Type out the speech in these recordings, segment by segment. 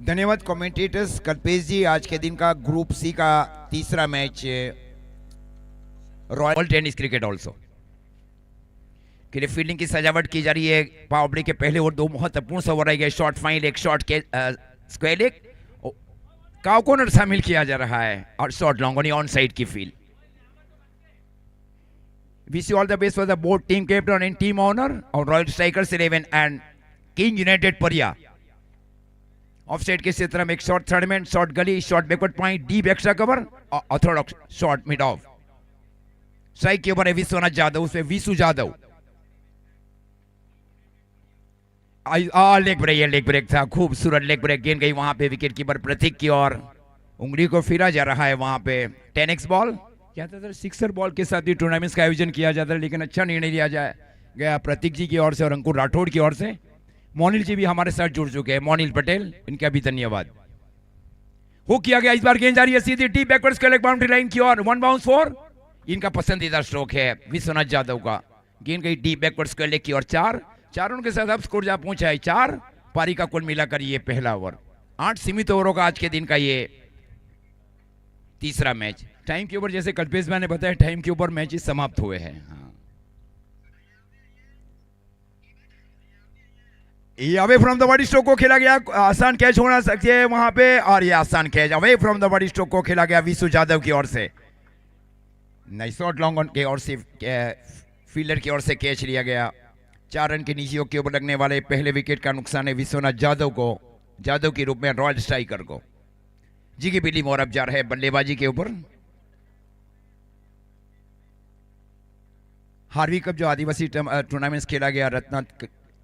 धन्यवाद कमेंटेटर्स। कल्पेश जी, आज के दिन का ग्रुप सी का तीसरा match royal tennis cricket also के लिए फील्डिंग की सजावट की जा रही है। पावर प्ले के पहले और दो महत्वपूर्ण ओवर रह गए। शॉर्ट फाइन एक शॉर्ट के स्क्वायर लेग काउ कॉर्नर शामिल किया जा रहा है और शॉर्ट लॉन्ग ऑन साइड की field. Wish you all the best for the both team captain and team owner और Royal Strikers 11 and King United Pariya. Off side के क्षेत्र में एक short third man, short gully, short backward point, deep extra cover और third short mid off. Strike के ऊपर है विश्वनाथ जाधव, उसमें विशु जाधव। लेग ब्रेक था, खूबसूरत लेग ब्रेक। गेंद गई वहां पे विकेट कीपर प्रतीक की ओर, उंगली को फिरा जा रहा है वहां पे। 10x बॉल, ज्यादातर सिक्सर बॉल के साथ ही टूर्नामेंट का आयोजन किया जाता है, लेकिन अच्छा निर्णय लिया गया प्रतीक जी की ओर से और अंकुर राठौड़ की ओर से। मोनिल जी भी हमारे साथ जुड़ चुके हैं, मोनिल पटेल, इनका भी धन्यवाद। हो किया गया, इस बार गेंद जा रही है सीधी डीप बैकवर्ड्स के लेग बाउंड्री लाइन की ओर। 1 बाउंस 4, इनका पसंदीदा स्ट्रोक है विश्वनाथ जाधव का। गेंद गई डीप बैकवर्ड्स के लेग की ओर। 4 चारों के साथ अब स्कोर जा पहुंचा है 4। पारी का कुल मिलाकर ये पहला ओवर। 8 सीमित ओवरों का आज के दिन का ये तीसरा मैच। टाइम के ऊपर, जैसे कल्पेश भाई ने बताया, टाइम के ऊपर मैच समाप्त हुए हैं। ये away from the body stroke को खेला गया, आसान कैच होना सकती है वहां पे, और ये आसान catch away from the body stroke को खेला गया विशु जाधव की ओर से। नाइस शॉट लॉन्ग ऑन के ओर से, फील्डर की ओर से कैच लिया गया। 4 रन के नीचे के ऊपर लगने वाले पहले विकेट का नुकसान है विश्वनाथ जाधव को, जाधव के रूप में रॉयल स्ट्राइकर को। जी की बिल्ली मोर अब जा रहे हैं बल्लेबाजी के ऊपर। हार्वी कप जो आदिवासी टूर्नामेंट खेला गया रत्ना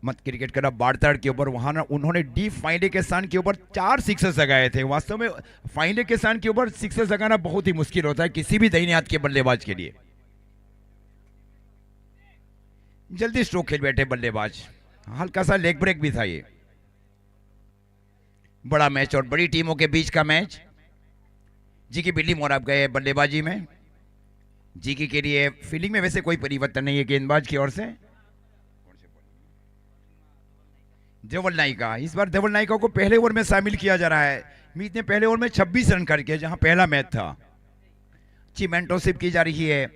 मत क्रिकेट क्लब बाड़ताड़ के ऊपर, वहां ना उन्होंने डीप फाइंडे के स्थान के ऊपर 4 सिक्सर लगाए थे। वास्तव में फाइंडे के स्थान के ऊपर सिक्सर लगाना बहुत ही मुश्किल होता है किसी भी दाहिने हाथ के बल्लेबाज के लिए। जल्दी स्ट्रोक खेल बैठे बल्लेबाज, हल्का सा लेग ब्रेक भी था ये। बड़ा मैच और बड़ी टीमों के बीच का मैच। जी की बिल्ली मोर आप गए बल्लेबाजी में। जी की के लिए फील्डिंग में वैसे कोई परिवर्तन नहीं है गेंदबाज की ओर से। धवल नायिका, इस बार धवल नायिका को पहले ओवर में शामिल किया जा रहा है। मीत ने पहले ओवर में 26 रन करके, जहां पहला मैच था। अच्छी मेंटोरशिप की जा रही है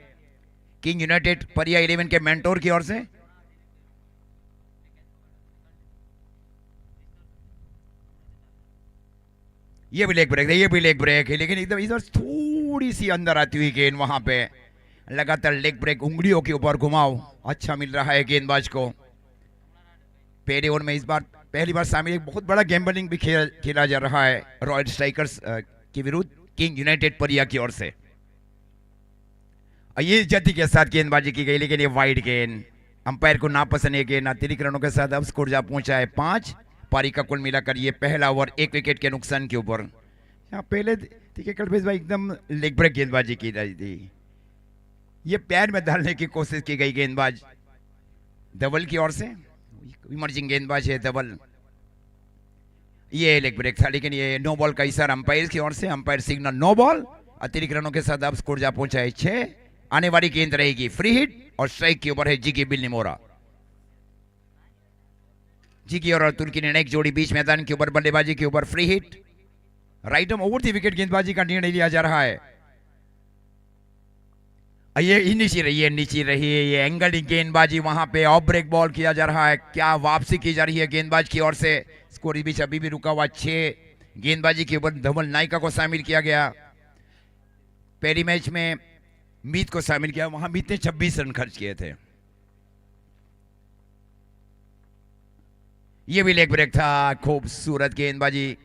किंग यूनाइटेड परिया 11 के मेंटोर की ओर से। ये भी लेग ब्रेक है, ये भी लेग ब्रेक है, लेकिन एकदम इस बार थोड़ी सी अंदर आती हुई गेंद वहां पे। लगातार लेग ब्रेक, उंगलियों के ऊपर घुमाव अच्छा मिल रहा है गेंदबाज को। पहले ओवर में इस बार पहली बार शामिल एक बहुत बड़ा गैम्बलिंग भी खेला जा रहा है रॉयल स्ट्राइकर्स के विरुद्ध किंग यूनाइटेड परिया की ओर से। ये जल्दी के साथ गेंदबाजी की गई, लेकिन ये वाइड गेंद, अंपायर को नापसंद है गेंद। अतिरिक्त रनों के साथ अब स्कोर जा पहुंचा है 5। पारी का कुल मिलाकर ये पहला ओवर 1 विकेट के नुकसान के ऊपर। यहाँ पहले ठीक है कल्पेश भाई, एकदम लेग ब्रेक गेंदबाजी की रही थी। ये पैर में डालने की कोशिश की गई गेंदबाज धवल की ओर से। इमर्जिंग गेंदबाज है धवल। ये लेग ब्रेक था, लेकिन ये नो बॉल का इशारा अंपायर की ओर से। Umpire signal no ball. अतिरिक्त रनों के साथ अब स्कोर जा पहुंचा है 6। आने वाली गेंद रहेगी फ्री हिट और स्ट्राइक के ऊपर है जी की बिल्ली मोरा। जी की और तुर्की निर्णायक जोड़ी बीच मैदान के ऊपर बल्लेबाजी के ऊपर free hit. Right arm over the wicket गेंदबाजी का निर्णय लिया जा रहा है। ये नीचे रही है, ये एंगल गेंदबाजी वहां पे ऑफ ब्रेक बॉल किया जा रहा है। क्या वापसी की जा रही है गेंदबाज की ओर से। स्कोर बीच अभी भी रुका हुआ 6। गेंदबाजी के ऊपर धवल नायिका को शामिल किया गया। पहली मैच में मीत को शामिल किया, वहां मीत ने 26 रन खर्च किए थे। ये भी लेग ब्रेक था, खूबसूरत गेंदबाजी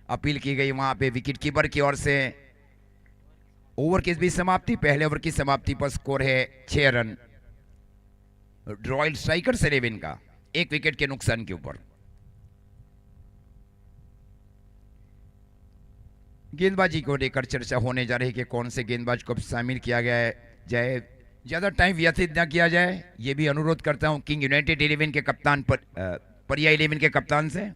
अपील की गई वहां पे विकेट कीपर की ओर से। ओवर की भी समाप्ति, पहले ओवर की समाप्ति पर स्कोर है 6 रन रॉयल स्ट्राइकर्स 11 का, 1 विकेट के नुकसान के ऊपर। गेंदबाजी को लेकर चर्चा होने जा रही है कि कौन से गेंदबाज को शामिल किया गया जाए, ज्यादा टाइम व्यतीत न किया जाए, ये भी अनुरोध करता हूं किंग यूनाइटेड 11 के कप्तान परिया 11 के कप्तान से।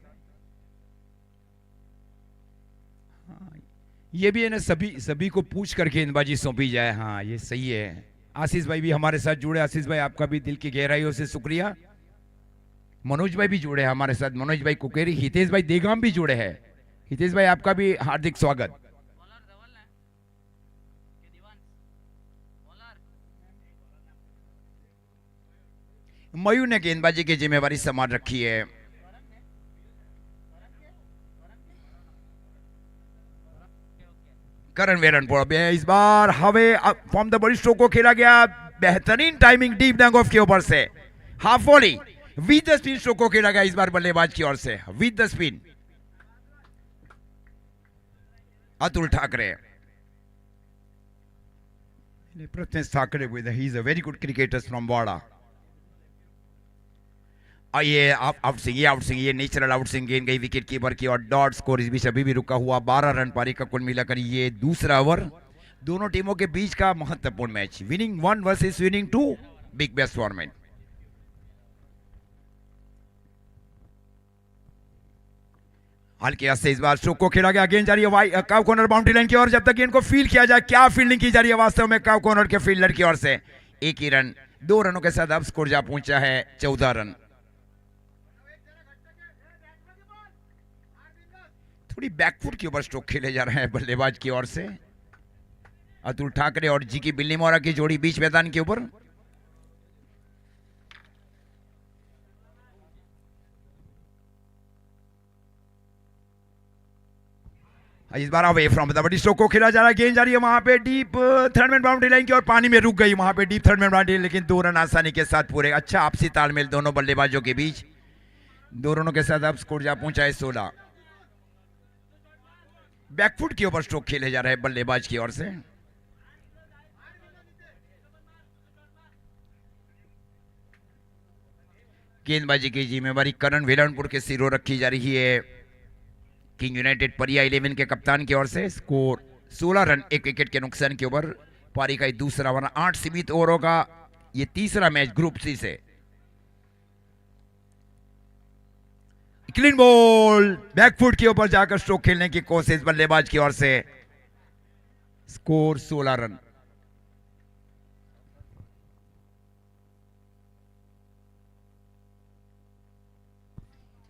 ये भी है ना, सभी को पूछ कर गेंदबाजी सौंपी जाए। हाँ ये सही है। आशीष भाई भी हमारे साथ जुड़े। आशीष भाई आपका भी दिल की गहराइयों से शुक्रिया। मनोज भाई भी जुड़े हैं हमारे साथ, मनोज भाई कुकेरी, हितेश भाई देगाम भी जुड़े हैं। हितेश भाई आपका भी हार्दिक स्वागत। मयूर ने गेंदबाजी की जिम्मेवारी संभाल रखी है। करण वेरनपुर इस बार हवे फ्रॉम द बड़ी स्ट्रोक को खेला गया। बेहतरीन टाइमिंग डीप लैंग ऑफ के ऊपर से half volley with the spin stroke को खेला गया इस बार बल्लेबाज की ओर से with the spin. Atul Thakre Pratyush Thakre with he is a very good cricketer from Wada. ये आउट सिंह ये नेचुरल आउट सिंह गेंद गई विकेट कीपर की और डॉट स्कोर इस बीच अभी भी रुका हुआ 12 रन पारी का कुल मिलाकर ये दूसरा ओवर दोनों टीमों के बीच का महत्वपूर्ण match winning 1 versus winning 2 big best format. हल्के से इस बार स्ट्रोक को खेला गया। गेंद जा रही है काव कॉर्नर बाउंड्री लाइन की ओर। जब तक गेंद को फील्ड किया जाए क्या फील्डिंग की जा रही है वास्तव में काव कॉर्नर के फील्डर की ओर से। एक ही रन 2 रनों के साथ अब स्कोर जा पहुंचा है 14 रन। थोड़ी बैकफुट के ऊपर स्ट्रोक खेले जा रहे हैं बल्लेबाज की ओर से। अतुल ठाकरे और जी की बिल्ली मोरा की जोड़ी बीच मैदान के ऊपर। इस बार away from the body stroke को खेला जा रहा है। गेंद जा रही है वहां पे deep third man boundary line की और पानी में रुक गई वहां पे डीप थर्ड मैन बाउंड्री, लेकिन 2 रन आसानी के साथ पूरे। अच्छा आपसी तालमेल दोनों बल्लेबाजों के बीच। 2 रनों के साथ अब स्कोर जा पहुंचा है 16। बैकफुट के ऊपर स्ट्रोक खेले जा रहे हैं बल्लेबाज की ओर से। गेंदबाजी की जिम्मेवारी करण वेलनपुर के सिरों रखी जा रही है किंग यूनाइटेड परिया 11 के कप्तान की ओर से। स्कोर 16 रन 1 विकेट के नुकसान के ऊपर पारी का दूसरा ओवर। 8 सीमित ओवरों का ये तीसरा मैच ग्रुप सी से। क्लीन बॉल बैकफुट के ऊपर जाकर स्ट्रोक खेलने की कोशिश बल्लेबाज की ओर से। Score 16 run.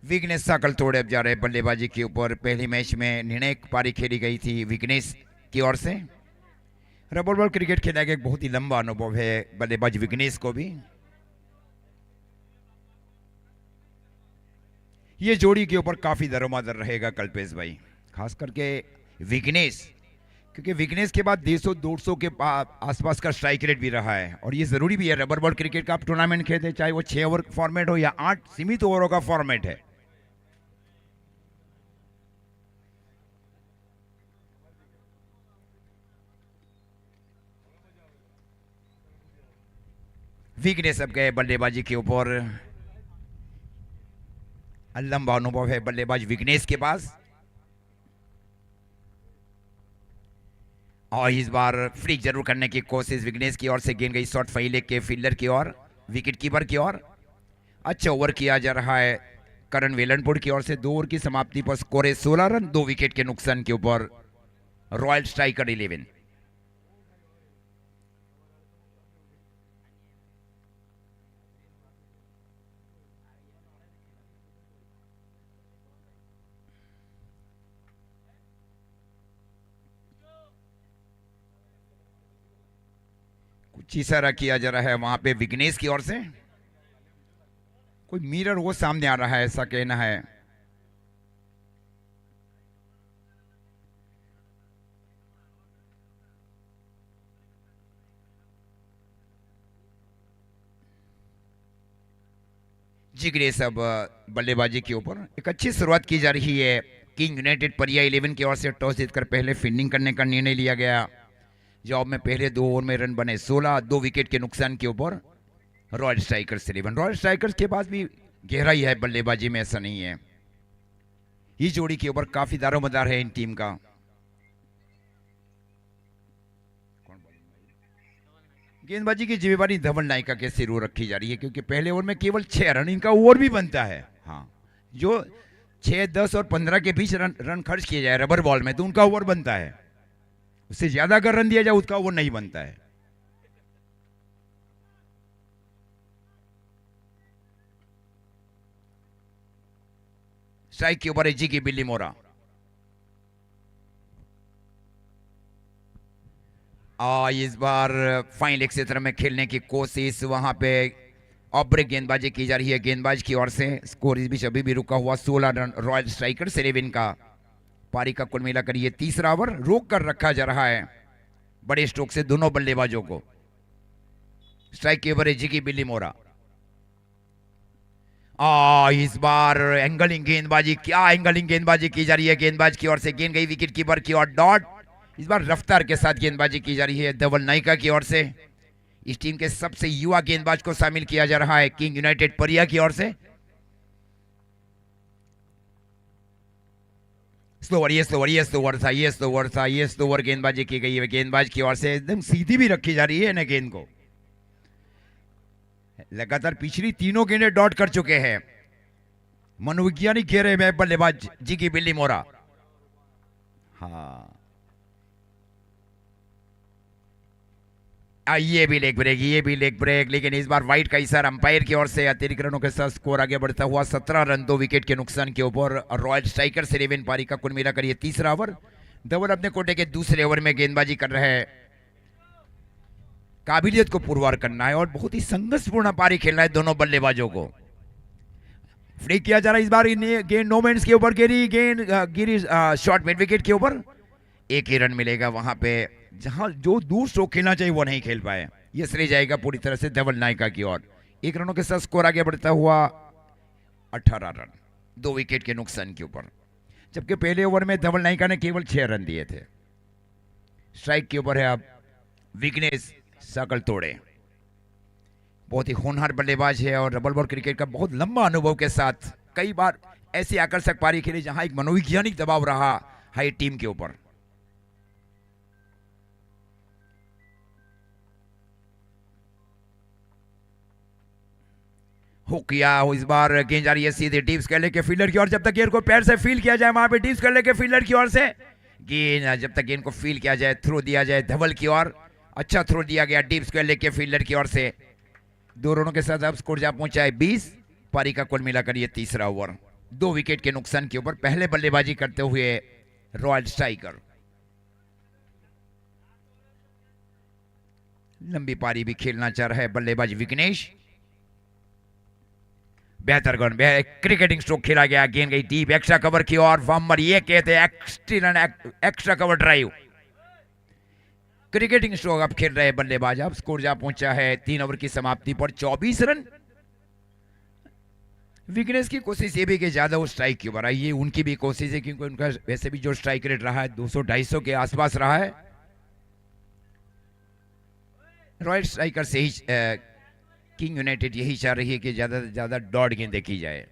विघ्नेश साकल तोड़े अब जा रहे बल्लेबाजी के ऊपर। पहले मैच में निर्णायक पारी खेली गई थी विघ्नेश की ओर से। रबर बॉल क्रिकेट खेलने का एक बहुत ही लंबा अनुभव है बल्लेबाज विघ्नेश को भी। ये जोड़ी के ऊपर काफी दरोमदार रहेगा कल्पेश भाई, खास करके विघ्नेश, क्योंकि विघ्नेश के बाद 150-200 के आसपास का स्ट्राइक रेट भी रहा है और ये जरूरी भी है। रबर बॉल क्रिकेट का आप टूर्नामेंट खेलते चाहे वो 6 ओवर फॉर्मेट हो या 8 सीमित ओवरों का फॉर्मेट है। विघ्नेश अब गए बल्लेबाजी के ऊपर। लंबा अनुभव है बल्लेबाज विघ्नेश के पास और इस बार फ्लिक जरूर करने की कोशिश विघ्नेश की ओर से। गेंद गई शॉट फैले के फील्डर की ओर, विकेट कीपर की ओर। अच्छा ओवर किया जा रहा है करण वेलनपुर की ओर से। 2 ओवर की समाप्ति पर स्कोर है 16 रन 2 विकेट के नुकसान के ऊपर रॉयल स्ट्राइकर 11। कुछ इशारा किया जा रहा है वहां पे विघ्नेश की ओर से। कोई मिरर वो सामने आ रहा है ऐसा कहना है। जिग्नेश अब बल्लेबाजी के ऊपर। एक अच्छी शुरुआत की जा रही है किंग यूनाइटेड परिया 11 की ओर से। टॉस जीतकर पहले फील्डिंग करने का निर्णय लिया गया। जवाब में पहले 2 ओवर में रन बने 16 2 विकेट के नुकसान के ऊपर रॉयल स्ट्राइकर्स 11। रॉयल स्ट्राइकर्स के पास भी गहराई है बल्लेबाजी में, ऐसा नहीं है। इस जोड़ी के ऊपर काफी दारोमदार है इन टीम का। गेंदबाजी की जिम्मेवारी धवल नायका के सिरों रखी जा रही है, क्योंकि पहले ओवर में केवल 6 रन इनका ओवर भी बनता है। हाँ, जो 6, 10 और 15 के बीच रन खर्च किए जाए रबर बॉल में तो उनका ओवर बनता है। उससे ज्यादा अगर रन दिया जाए उसका ओवर नहीं बनता है। स्ट्राइक के ऊपर है जी की बिल्ली मोरा। इस बार फाइन लेग से तरफ में खेलने की कोशिश, वहां पे ऑफ ब्रेक गेंदबाजी की जा रही है गेंदबाज की ओर से। स्कोर इस बीच अभी भी रुका हुआ 16 रन रॉयल स्ट्राइकर्स 11 का। पारी का कुल मिलाकर ये तीसरा ओवर रोक कर रखा जा रहा है बड़े स्ट्रोक से दोनों बल्लेबाजों को। स्ट्राइक के ओवर है जिगी बिल्ली मोरा। इस बार एंगलिंग गेंदबाजी, क्या एंगलिंग गेंदबाजी की जा रही है गेंदबाज की ओर से। गेंद गई विकेट कीपर की ओर, डॉट। इस बार रफ्तार के साथ गेंदबाजी की जा रही है धवल नायका की ओर से। इस टीम के सबसे युवा गेंदबाज को शामिल किया जा रहा है किंग यूनाइटेड परिया की ओर से। स्लोवर, ये स्लोवर, ये स्लोवर था, ये स्लोवर था, ये स्लोवर गेंदबाजी की गई है गेंदबाज की ओर से। एकदम सीधी भी रखी जा रही है ना गेंद को। लगातार पिछली तीनों गेंदें डॉट कर चुके हैं मनोवैज्ञानिक घेरे में बल्लेबाज जिगी बिल्ली मोरा। हाँ, ये भी लेग ब्रेक, ये भी लेग ब्रेक, लेकिन इस बार वाइट का इशारा अंपायर की ओर से। अतिरिक्त रनों के साथ स्कोर आगे बढ़ता हुआ 17 रन 2 विकेट के नुकसान के ऊपर रॉयल स्ट्राइकर्स 11 पारी का कुल मिलाकर ये तीसरा ओवर। धवल अपने कोटे के दूसरे ओवर में गेंदबाजी कर रहे हैं। काबिलियत को पुरवार करना है और बहुत ही संघर्षपूर्ण पारी खेलना है दोनों बल्लेबाजों को। फ्री किया जा रहा है इस बार गेंद नो मैंस के ऊपर गिरी, गेंद गिरी शॉर्ट मिड विकेट के ऊपर। एक ही रन मिलेगा वहां पे, जहां जो दूर स्ट्रोक खेलना चाहिए वो नहीं खेल पाए। ये श्रेय जाएगा पूरी तरह से धवल नायका की ओर। 1 रनों के साथ स्कोर आगे बढ़ता हुआ 18 रन 2 विकेट के नुकसान के ऊपर। जबकि पहले ओवर में धवल नायका ने केवल 6 रन दिए थे। स्ट्राइक के ऊपर है अब विघ्नेश सकल तोड़े। बहुत ही होनहार बल्लेबाज है और डबल बॉल क्रिकेट का बहुत लंबा अनुभव के साथ कई बार ऐसी आकर्षक पारी खेली जहां एक मनोवैज्ञानिक दबाव रहा हाई टीम के ऊपर। हो किया हो इस बार गेंद जा रही है सीधे डीप स्क्वायर लेग के फील्डर की ओर। जब तक गेंद को पैर से फील किया जाए वहां पे डीप स्क्वायर लेग के फील्डर की ओर से गेंद, जब तक गेंद को फील किया जाए, थ्रो दिया जाए धवल की ओर। अच्छा थ्रो दिया गया डीप स्क्वायर लेग के फील्डर की ओर से। 2 रनों के साथ अब स्कोर जा पहुंचा है 20। पारी का कुल मिलाकर ये तीसरा ओवर 2 विकेट के नुकसान के ऊपर पहले बल्लेबाजी करते हुए रॉयल स्ट्राइकर। लंबी पारी भी खेलना चाह रहा है बल्लेबाज विघ्नेश। बेहतर गन क्रिकेटिंग स्ट्रोक खेला गया, गेंद गई डीप एक्स्ट्रा कवर की ओर। वामर ये कहते हैं extra cover drive. Cricketing stroke अब खेल रहे बल्लेबाज। अब स्कोर जा पहुंचा है 3 ओवर की समाप्ति पर 24 रन। विघ्नेश की कोशिश ये भी कि ज्यादा वो स्ट्राइक के ऊपर आई, ये उनकी भी कोशिश है क्योंकि उनका वैसे भी जो स्ट्राइक रेट रहा है 200-250 के आसपास रहा है। रॉयल स्ट्राइकर से ही किंग यूनाइटेड यही चाह रही है कि ज्यादा से ज्यादा डॉट गेंदें की जाए।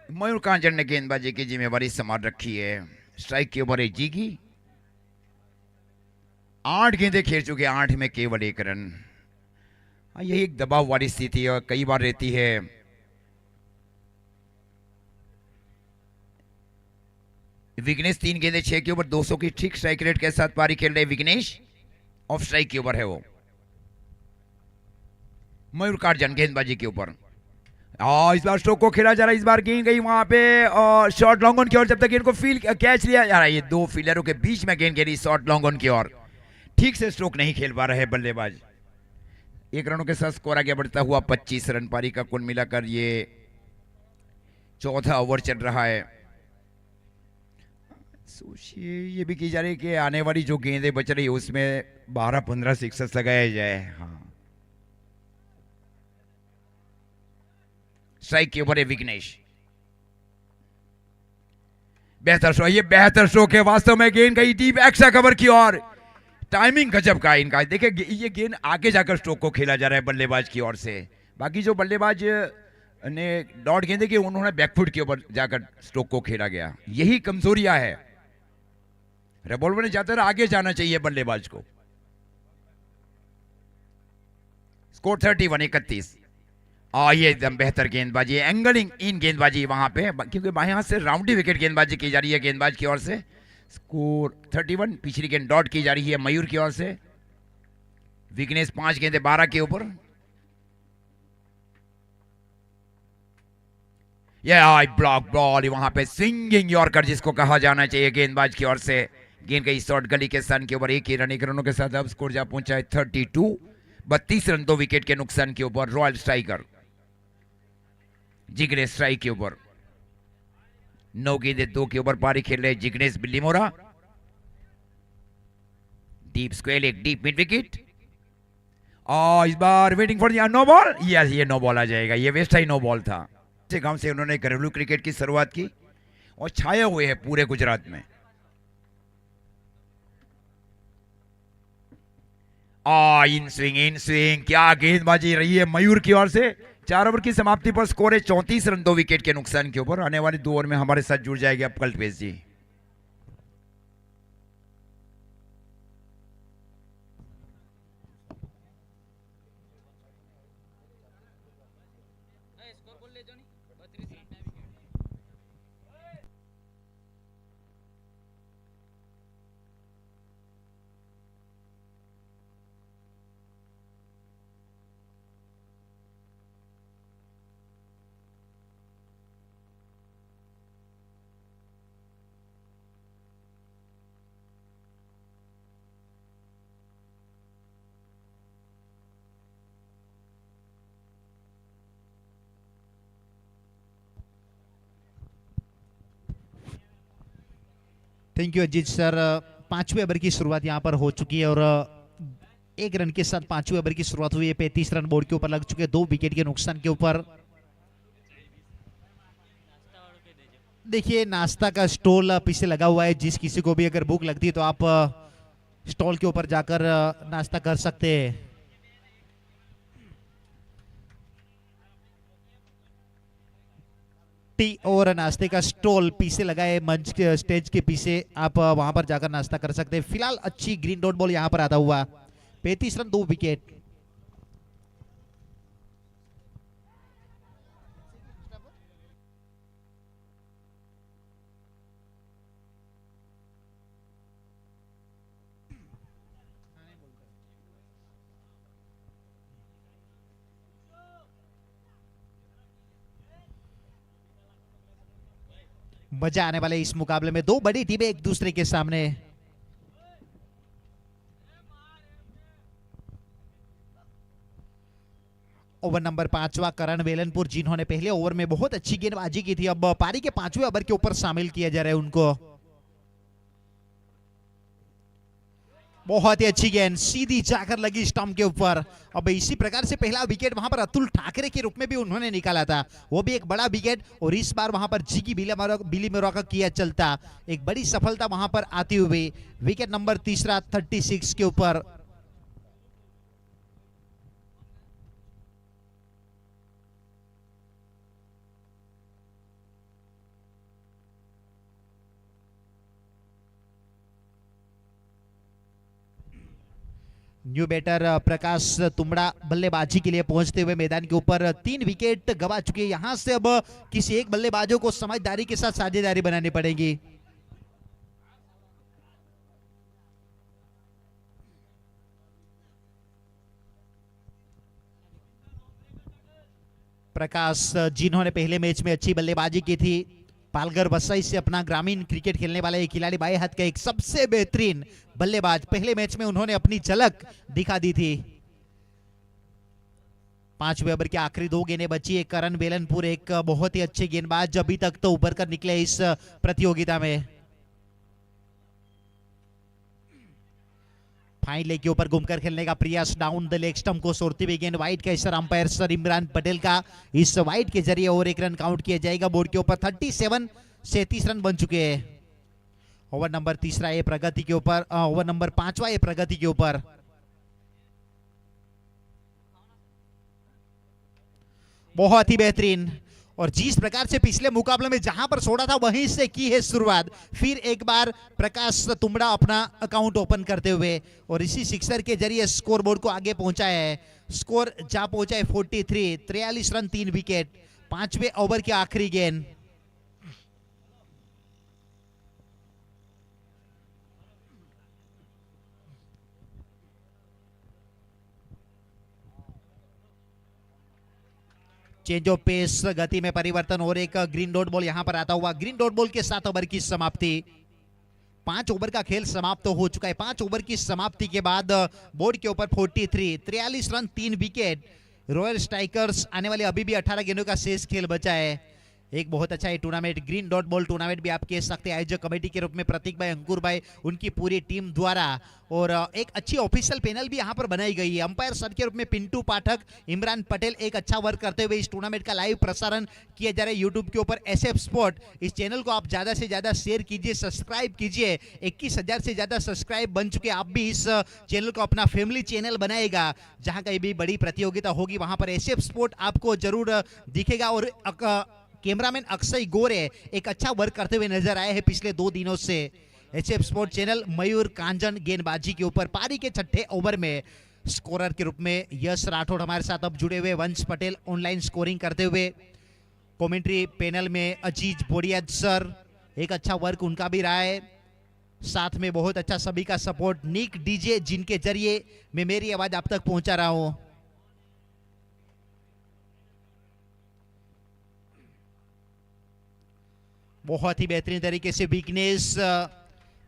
मयूर कांचन ने गेंदबाजी की जिम्मेवारी संभाल रखी है। स्ट्राइक के ऊपर जीगी 8 गेंदें खेल चुके, 8 में केवल 1 रन। यही एक दबाव वाली स्थिति और कई बार रहती है। विघ्नेश 3 गेंदें 6 के ऊपर 200 की ठीक स्ट्राइक रेट के साथ पारी खेल रहे विघ्नेश। ऑफ स्ट्राइक के ऊपर है वो। मयूर कांचन गेंदबाजी के ऊपर इस बार स्ट्रोक को खेला जा रहा है। इस बार गेंद गई वहां पे और शॉर्ट लॉन्ग ऑन की ओर। जब तक गेंद को फील कैच लिया जा रहा है, ये 2 फील्डरों के बीच में गेंद गिरी शॉर्ट लॉन्ग ऑन की ओर। ठीक से स्ट्रोक नहीं खेल पा रहे बल्लेबाज। 1 रनों के साथ स्कोर आगे बढ़ता हुआ 25 रन। पारी का कुल मिलाकर ये 4था ओवर चल रहा है। सोचिए ये भी की जा रही है कि आने वाली जो गेंदें बच रही है उसमें 12-15 सिक्सर्स लगाया जाए। हाँ, स्ट्राइक के ऊपर है विघ्नेश। बेहतर शो, ये बेहतर स्ट्रोक है वास्तव में। गेंद गई डीप एक्स्ट्रा कवर की ओर। टाइमिंग गजब का इनका। देखिए ये गेंद आगे जाकर स्ट्रोक को खेला जा रहा है बल्लेबाज की ओर से। बाकी जो बल्लेबाज ने डॉट गेंदे की उन्होंने बैकफुट के ऊपर जाकर स्ट्रोक को खेला गया। यही कमजोरियां है। रिवॉल्वर ने ज्यादातर आगे जाना चाहिए बल्लेबाज को। स्कोर 31-31। ये एकदम बेहतर गेंदबाजी, एंगलिंग इन गेंदबाजी वहां पे, क्योंकि बाएं हाथ से राउंडी विकेट गेंदबाजी की जा रही है गेंदबाज की ओर से। स्कोर 31। पिछली गेंद डॉट की जा रही है मयूर की ओर से। विघ्नेश 5 गेंदें 12 के ऊपर। यह ब्लॉक बॉल, वहां पे स्विंगिंग यॉर्कर जिसको कहा जाना चाहिए गेंदबाज की ओर से। गेंद गई शॉर्ट गली के सन के ऊपर। एक ही रन, 1 रनों के साथ अब स्कोर जा पहुंचा है 32। 32 रन 2 विकेट के नुकसान के ऊपर रॉयल स्ट्राइकर जिग्नेश स्ट्राइक के ऊपर। 9 गेंदें 2 के ऊपर पारी खेल रहे जिग्नेश बिल्लीमोरा। डीप स्क्वेल, एक डीप मिड विकेट। और इस बार waiting for no ball. Yes, ये नो बॉल आ जाएगा। ये वेस्ट ही नो बॉल था। गांव से उन्होंने घरेलू क्रिकेट की शुरुआत की और छाए हुए हैं पूरे गुजरात में। इन स्विंग क्या गेंदबाजी रही है मयूर की ओर से। 4 ओवर की समाप्ति पर स्कोर है 34 रन 2 विकेट के नुकसान के ऊपर। आने वाले 2 ओवर में हमारे साथ जुड़ जाएंगे अब Kalpesh ji. Thank you Ajit sir. 5वें ओवर की शुरुआत यहां पर हो चुकी है और 1 रन के साथ 5वें ओवर की शुरुआत हुई है। 35 रन बोर्ड के ऊपर लग चुके हैं 2 विकेट के नुकसान के ऊपर। देखिए नाश्ता का स्टॉल पीछे लगा हुआ है। जिस किसी को भी अगर भूख लगती है तो आप स्टॉल के ऊपर जाकर नाश्ता कर सकते हैं। टी और नाश्ते का स्टॉल पीछे लगा है मंच के स्टेज के पीछे। आप वहां पर जाकर नाश्ता कर सकते हैं। फिलहाल अच्छी ग्रीन डॉट बॉल यहां पर आता हुआ। 35 रन 2 विकेट। मजा आने वाले इस मुकाबले में। 2 बड़ी टीमें एक दूसरे के सामने। ओवर नंबर 5वां करण वेलनपुर, जिन्होंने पहले ओवर में बहुत अच्छी गेंदबाजी की थी, अब पारी के 5वें ओवर के ऊपर शामिल किया जा रहा है उनको। बहुत ही अच्छी गेंद सीधी जाकर लगी स्टंप के ऊपर। अब इसी प्रकार से पहला विकेट वहां पर अतुल ठाकरे के रूप में भी उन्होंने निकाला था, वो भी एक बड़ा विकेट। और इस बार वहां पर जिगी बिलीमोरा का किया चलता। एक बड़ी सफलता वहां पर आती हुई। विकेट नंबर 3 36 के ऊपर। न्यू बैटर प्रकाश तुमड़ा बल्लेबाजी के लिए पहुंचते हुए मैदान के ऊपर 3 विकेट गवा चुके हैं। यहां से अब किसी एक बल्लेबाजों को समझदारी के साथ साझेदारी बनानी पड़ेगी। प्रकाश, जिन्होंने पहले मैच में अच्छी बल्लेबाजी की थी, पालघर वसई से अपना ग्रामीण क्रिकेट खेलने वाले एक खिलाड़ी, बाएं हाथ का एक सबसे बेहतरीन बल्लेबाज। पहले मैच में उन्होंने अपनी झलक दिखा दी थी। 5वें ओवर की आखिरी 2 गेंदें बची है। करण वेलनपुर एक बहुत ही अच्छे गेंदबाज, अभी तक तो उभर कर निकले इस प्रतियोगिता में। फाइन लेग के ऊपर घूमकर खेलने का प्रयास, डाउन द लेग स्टंप को सोड़ती हुई गेंद। वाइड का इशारा अंपायर सर इमरान पटेल का। इस वाइड के जरिए और 1 रन काउंट किया जाएगा। बोर्ड के ऊपर 37 रन बन चुके हैं। ओवर नंबर 3 है प्रगति के ऊपर। ओवर नंबर 5वां है प्रगति के ऊपर। बहुत ही बेहतरीन। और जिस प्रकार से पिछले मुकाबले में जहां पर छोड़ा था वहीं से की है शुरुआत। फिर एक बार प्रकाश तुमड़ा अपना अकाउंट ओपन करते हुए और इसी सिक्सर के जरिए स्कोर बोर्ड को आगे पहुंचाया है। स्कोर जा पहुंचा है 43 रन 3 विकेट। 5वें ओवर की आखिरी गेंद। चेंज ऑफ पेस, गति में परिवर्तन और एक ग्रीन डॉट बॉल यहां पर आता हुआ। ग्रीन डॉट बॉल के 7 ओवर की समाप्ति। 5 ओवर का खेल समाप्त हो चुका है। 5 ओवर की समाप्ति के बाद बोर्ड के ऊपर 43 रन 3 विकेट। रॉयल स्ट्राइकर्स आने वाले अभी भी 18 गेंदों का शेष खेल बचा है। एक बहुत अच्छा tournament, green dot ball tournament भी आप कह सकते हैं, आयोजक कमेटी के रूप में प्रतीक भाई, अंकुर भाई, उनकी पूरी टीम द्वारा, और एक अच्छी ऑफिशियल पैनल भी यहां पर बनाई गई है। अंपायर सब के रूप में पिंटू पाठक, इमरान पटेल एक अच्छा वर्क करते हुए इस टूर्नामेंट का लाइव प्रसारण किया जा रहा है यूट्यूब के ऊपर, SF स्पोर्ट। इस चैनल को आप ज्यादा से ज्यादा शेयर कीजिए, सब्सक्राइब कीजिए। 21,000 से ज्यादा सब्सक्राइब बन चुके। आप भी इस चैनल को अपना फैमिली चैनल बनाएगा। जहां कहीं भी बड़ी प्रतियोगिता होगी वहां पर SF स्पोर्ट आपको जरूर दिखेगा। और कैमरामैन अक्षय गोरे एक अच्छा वर्क करते हुए नजर आए हैं पिछले 2 दिनों से। SF स्पोर्ट चैनल मयूर कांजन गेंदबाजी के ऊपर पारी के 6ठे ओवर में स्कोरर के रूप में यश राठौड़ हमारे साथ अब जुड़े हुए। वंश पटेल ऑनलाइन स्कोरिंग करते हुए। कमेंट्री पैनल में अजीज बोडिया सर, एक अच्छा वर्क उनका भी रहा है। साथ में बहुत अच्छा सभी का सपोर्ट निक डीजे, जिनके जरिए मैं मेरी आवाज आप तक पहुंचा रहा हूं। बहुत ही बेहतरीन तरीके से विघ्नेश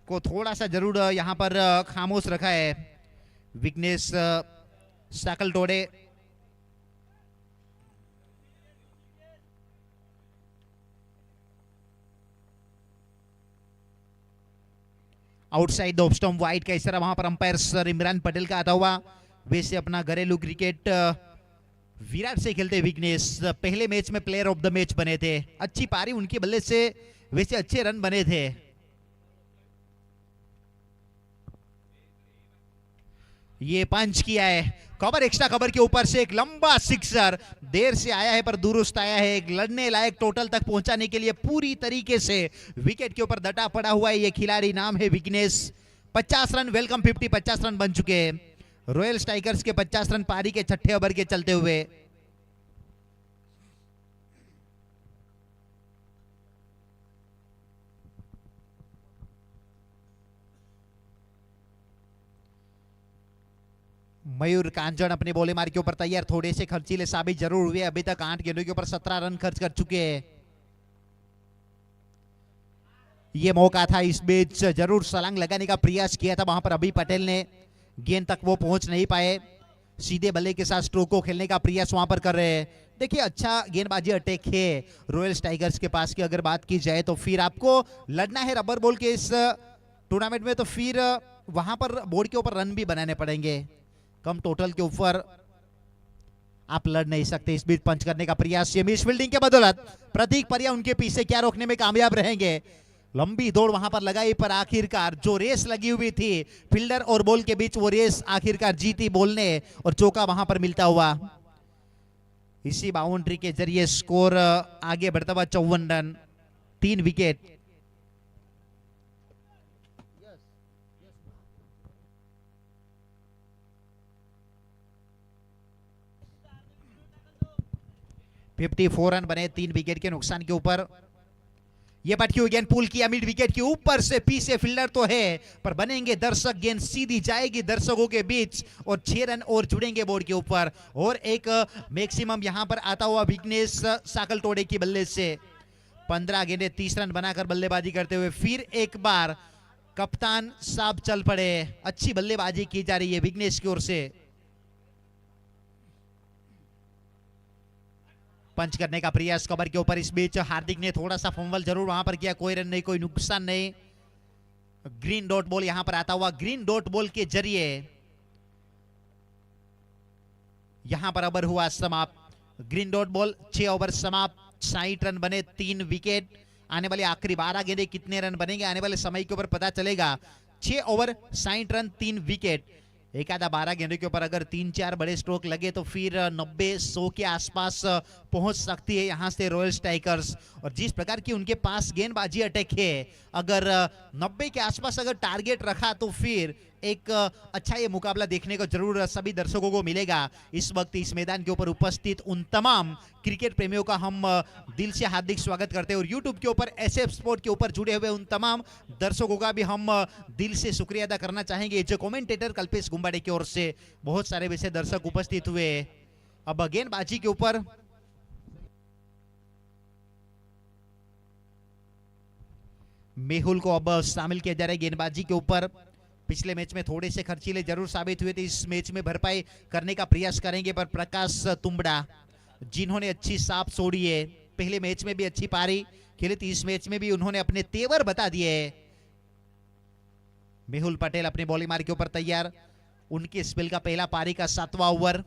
को थोड़ा सा जरूर यहां पर खामोश रखा है। विघ्नेश साकल तोड़े। Outside the off stump wide का इशारा वहां पर अंपायर सर इमरान पटेल का आता हुआ। वैसे अपना घरेलू क्रिकेट विराट से खेलते विघ्नेश पहले मैच में प्लेयर ऑफ द मैच बने थे। अच्छी पारी उनके बल्ले से, वैसे अच्छे रन बने थे। ये पंच किया है, कवर एक्स्ट्रा कवर के ऊपर से एक लंबा सिक्सर, देर से आया है पर दुरुस्त आया है। एक लड़ने लायक टोटल तक पहुंचाने के लिए पूरी तरीके से विकेट के ऊपर डटा पड़ा हुआ है ये खिलाड़ी। नाम है विघ्नेश। 50 रन वेलकम 50, 50 रन बन चुके हैं। रॉयल स्ट्राइकर्स के 50 रन पारी के 6ठे ओवर के चलते हुए। मयूर कांजन अपने बॉलीमार के ऊपर तैयार, थोड़े से खर्चीले साबित जरूर हुए। अभी तक 8 गेंदों के ऊपर 17 रन खर्च कर चुके हैं। ये मौका था, इस बीच जरूर सलांग लगाने का प्रयास किया था वहां पर अभी पटेल ने, गेंद तक वो पहुंच नहीं पाए। सीधे बल्ले के साथ स्ट्रोक को खेलने का प्रयास वहां पर कर रहे हैं। देखिए अच्छा गेंदबाजी अटैक है रॉयल स्ट्राइकर्स के पास की अगर बात की जाए तो। फिर आपको लड़ना है रबर बॉल के इस टूर्नामेंट में, तो फिर वहां पर बोर्ड के ऊपर रन भी बनाने पड़ेंगे। कम टोटल के ऊपर आप लड़ नहीं सकते। इस बीच पंच करने का प्रयास, ये मिस फील्डिंग के बदौलत प्रतीक परिया उनके पीछे क्या रोकने में कामयाब रहेंगे। लंबी दौड़ वहां पर लगाई पर आखिरकार जो रेस लगी हुई थी फील्डर और बॉल के बीच, वो रेस आखिरकार जीती बॉल ने और चौका वहां पर मिलता हुआ। इसी बाउंड्री के जरिए स्कोर आगे बढ़ता हुआ 54 रन 3 विकेट। ₹54 रन बने 3 विकेट के नुकसान के ऊपर। ये पटकी गेंद पुल किया मिड विकेट के ऊपर से, पीछे फील्डर तो है पर बनेंगे दर्शक, गेंद सीधी जाएगी दर्शकों के बीच और 6 रन और जुड़ेंगे बोर्ड के ऊपर। और एक मैक्सिमम यहां पर आता हुआ विघ्नेश साकल तोड़े की बल्ले से 15 गेंदे 30 रन बनाकर बल्लेबाजी करते हुए फिर एक बार कप्तान साहब चल पड़े। अच्छी बल्लेबाजी की जा रही है विघ्नेश की ओर से। पंच करने का प्रयास कवर के ऊपर। इस बीच हार्दिक ने थोड़ा सा फंबल जरूर वहां पर किया, कोई रन नहीं, कोई नुकसान नहीं। ग्रीन डॉट बॉल यहां पर आता हुआ। ग्रीन डॉट बॉल के जरिए यहां पर ओवर हुआ समाप्त। ग्रीन डॉट बॉल 6 ओवर समाप्त, 60 रन बने 3 विकेट। आने वाले आखिरी 12 गेंदे कितने रन बनेंगे आने वाले समय के ऊपर पता चलेगा। 6 ओवर 60 रन 3 विकेट। एक आधा 12 गेंदों के ऊपर अगर 3-4 बड़े स्ट्रोक लगे तो फिर 90-100 के आसपास पहुंच सकती है यहां से रॉयल स्ट्राइकर्स। और जिस प्रकार की उनके पास गेंदबाजी अटैक है, अगर 90 के आसपास अगर टारगेट रखा तो फिर एक अच्छा ये मुकाबला देखने को जरूर सभी दर्शकों को मिलेगा। इस वक्त इस मैदान के ऊपर उपस्थित उन तमाम क्रिकेट प्रेमियों का हम दिल से हार्दिक स्वागत करते हैं और यूट्यूब के ऊपर SF स्पोर्ट के ऊपर जुड़े हुए उन तमाम दर्शकों का भी हम दिल से शुक्रिया अदा करना चाहेंगे जो कमेंटेटर कल्पेश गुम्बाड़े की ओर से बहुत सारे वैसे दर्शक उपस्थित हुए। अब गेंदबाजी के ऊपर मेहुल को अब शामिल किया जा रहा है गेंदबाजी के ऊपर। पिछले मैच में थोड़े से खर्चीले जरूर साबित हुए थे, इस मैच में भरपाई करने का प्रयास करेंगे। पर प्रकाश तुंबड़ा जिन्होंने अच्छी साफ छोड़ी है, पहले मैच में भी अच्छी पारी खेली थी, इस मैच में भी उन्होंने अपने तेवर बता दिए हैं। मेहुल पटेल अपनी बॉलिंग मार के ऊपर तैयार, उनके स्पेल का पहला पारी का 7वां ओवर।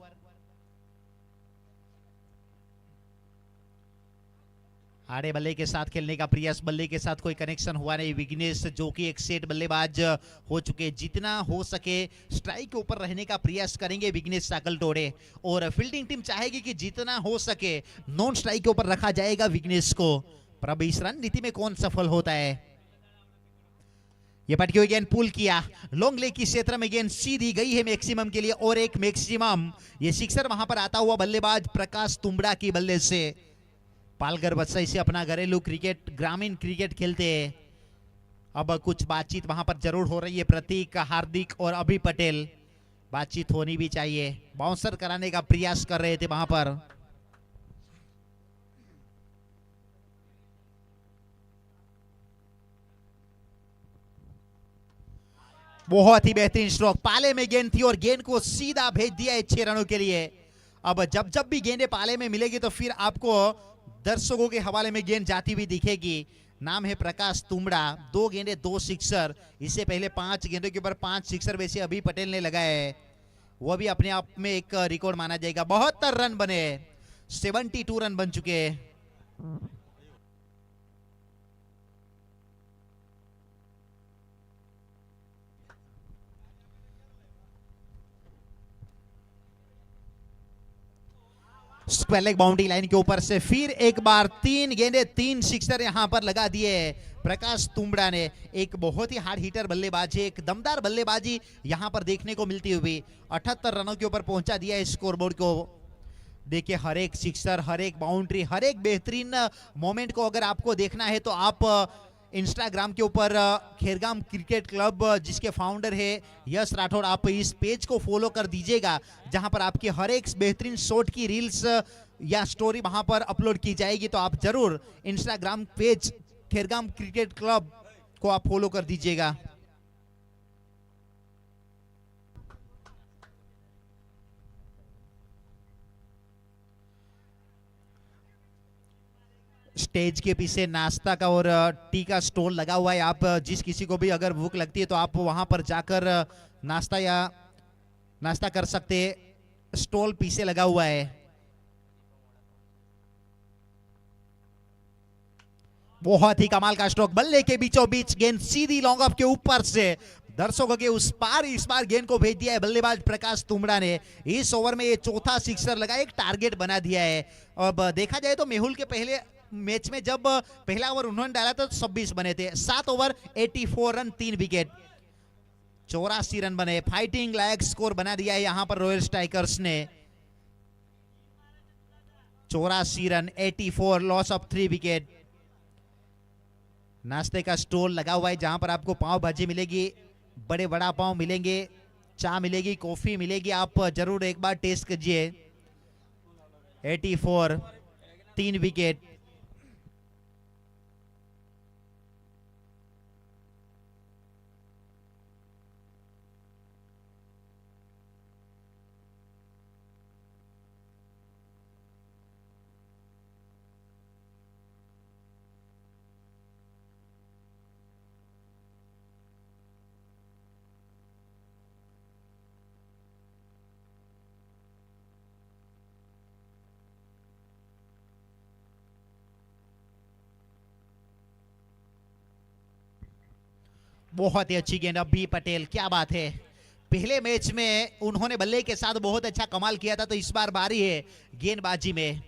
आड़े बल्ले के साथ खेलने का प्रयास, बल्ले के साथ कोई कनेक्शन हुआ नहीं। विघ्नेश जो कि एक सेट बल्लेबाज हो चुके, जितना हो सके स्ट्राइक के ऊपर रहने का प्रयास करेंगे विघ्नेश साकल तोड़े, और फील्डिंग टीम चाहेगी कि जितना हो सके नॉन स्ट्राइक के ऊपर रखा जाएगा विघ्नेश को। पर अब इस रणनीति में कौन सफल होता है। ये पटकी हुई गेंद पुल किया, लॉन्ग लेग की क्षेत्र में गेंद सीधी गई है मैक्सिमम के लिए, और एक मैक्सिमम ये सिक्सर वहां पर आता हुआ बल्लेबाज प्रकाश तुंबड़ा की बल्ले से। पालघर बच्चा से अपना घरेलू क्रिकेट, ग्रामीण क्रिकेट खेलते हैं। अब कुछ बातचीत वहां पर जरूर हो रही है, प्रतीक, हार्दिक और अभी पटेल, बातचीत होनी भी चाहिए। बाउंसर कराने का प्रयास कर रहे थे वहां पर। बहुत ही बेहतरीन स्ट्रोक, पाले में गेंद थी और गेंद को सीधा भेज दिया 6 रनों के लिए। अब जब जब भी गेंदें पाले में मिलेगी तो फिर आपको दर्शकों के हवाले में गेंद जाती हुई दिखेगी। नाम है प्रकाश तुंबड़ा, 2 गेंदे 2 सिक्सर, इससे पहले 5 गेंदों के ऊपर 5 सिक्सर वैसे अभी पटेल ने लगाए हैं, वो भी अपने आप में एक रिकॉर्ड माना जाएगा। 72 रन बने, 72 रन बन चुके हैं। स्क्वायर लेग बाउंड्री लाइन के ऊपर से फिर एक बार 3 गेंदे 3 सिक्सर यहां पर लगा दिए प्रकाश तुंबड़ा ने। एक बहुत ही हार्ड हिटर बल्लेबाजी, एक दमदार बल्लेबाजी यहां पर देखने को मिलती हुई 78 रनों के ऊपर पहुंचा दिया है स्कोरबोर्ड को। देखिए हर एक सिक्सर, हर एक बाउंड्री, हर एक बेहतरीन मोमेंट को अगर आपको देखना है तो आप इंस्टाग्राम के ऊपर खेरगाम क्रिकेट क्लब जिसके फाउंडर है यश राठौड़, आप इस पेज को फॉलो कर दीजिएगा, जहां पर आपकी हर एक बेहतरीन शॉट की रील्स या स्टोरी वहां पर अपलोड की जाएगी। तो आप जरूर Instagram page Khergam cricket club को आप फॉलो कर दीजिएगा। स्टेज के पीछे नाश्ता का और टी का स्टॉल लगा हुआ है। आप जिस किसी को भी अगर भूख लगती है तो आप वहां पर जाकर नाश्ता कर सकते हैं। स्टॉल पीछे लगा हुआ है। बहुत ही कमाल का स्ट्रोक, बल्ले के बीचों बीच गेंद सीधी लॉन्ग ऑफ के ऊपर से दर्शकों के उस पार इस बार गेंद को भेज दिया है बल्लेबाज प्रकाश तुंबड़ा ने। इस ओवर में ये चौथा सिक्सर लगा, एक टारगेट बना दिया है। अब देखा जाए तो मेहुल के पहले मैच में जब पहला ओवर उन्होंने डाला था तो 26 बने थे, 7 ओवर 84 रन 3 विकेट, 84 रन बने। फाइटिंग लायक स्कोर बना दिया है यहां पर रॉयल स्ट्राइकर्स ने। 84 रन, 84, लॉस ऑफ 3 विकेट। नाश्ते का स्टॉल लगा हुआ है जहां पर आपको पाव भाजी मिलेगी, बड़े बड़ा पाव मिलेंगे, चाय मिलेगी, कॉफी मिलेगी। आप जरूर एक बार टेस्ट कीजिए। 84, 3 विकेट। बहुत ही अच्छी गेंद अभी पटेल, क्या बात है। पहले मैच में उन्होंने बल्ले के साथ बहुत अच्छा कमाल किया था, तो इस बार बारी है गेंदबाजी में।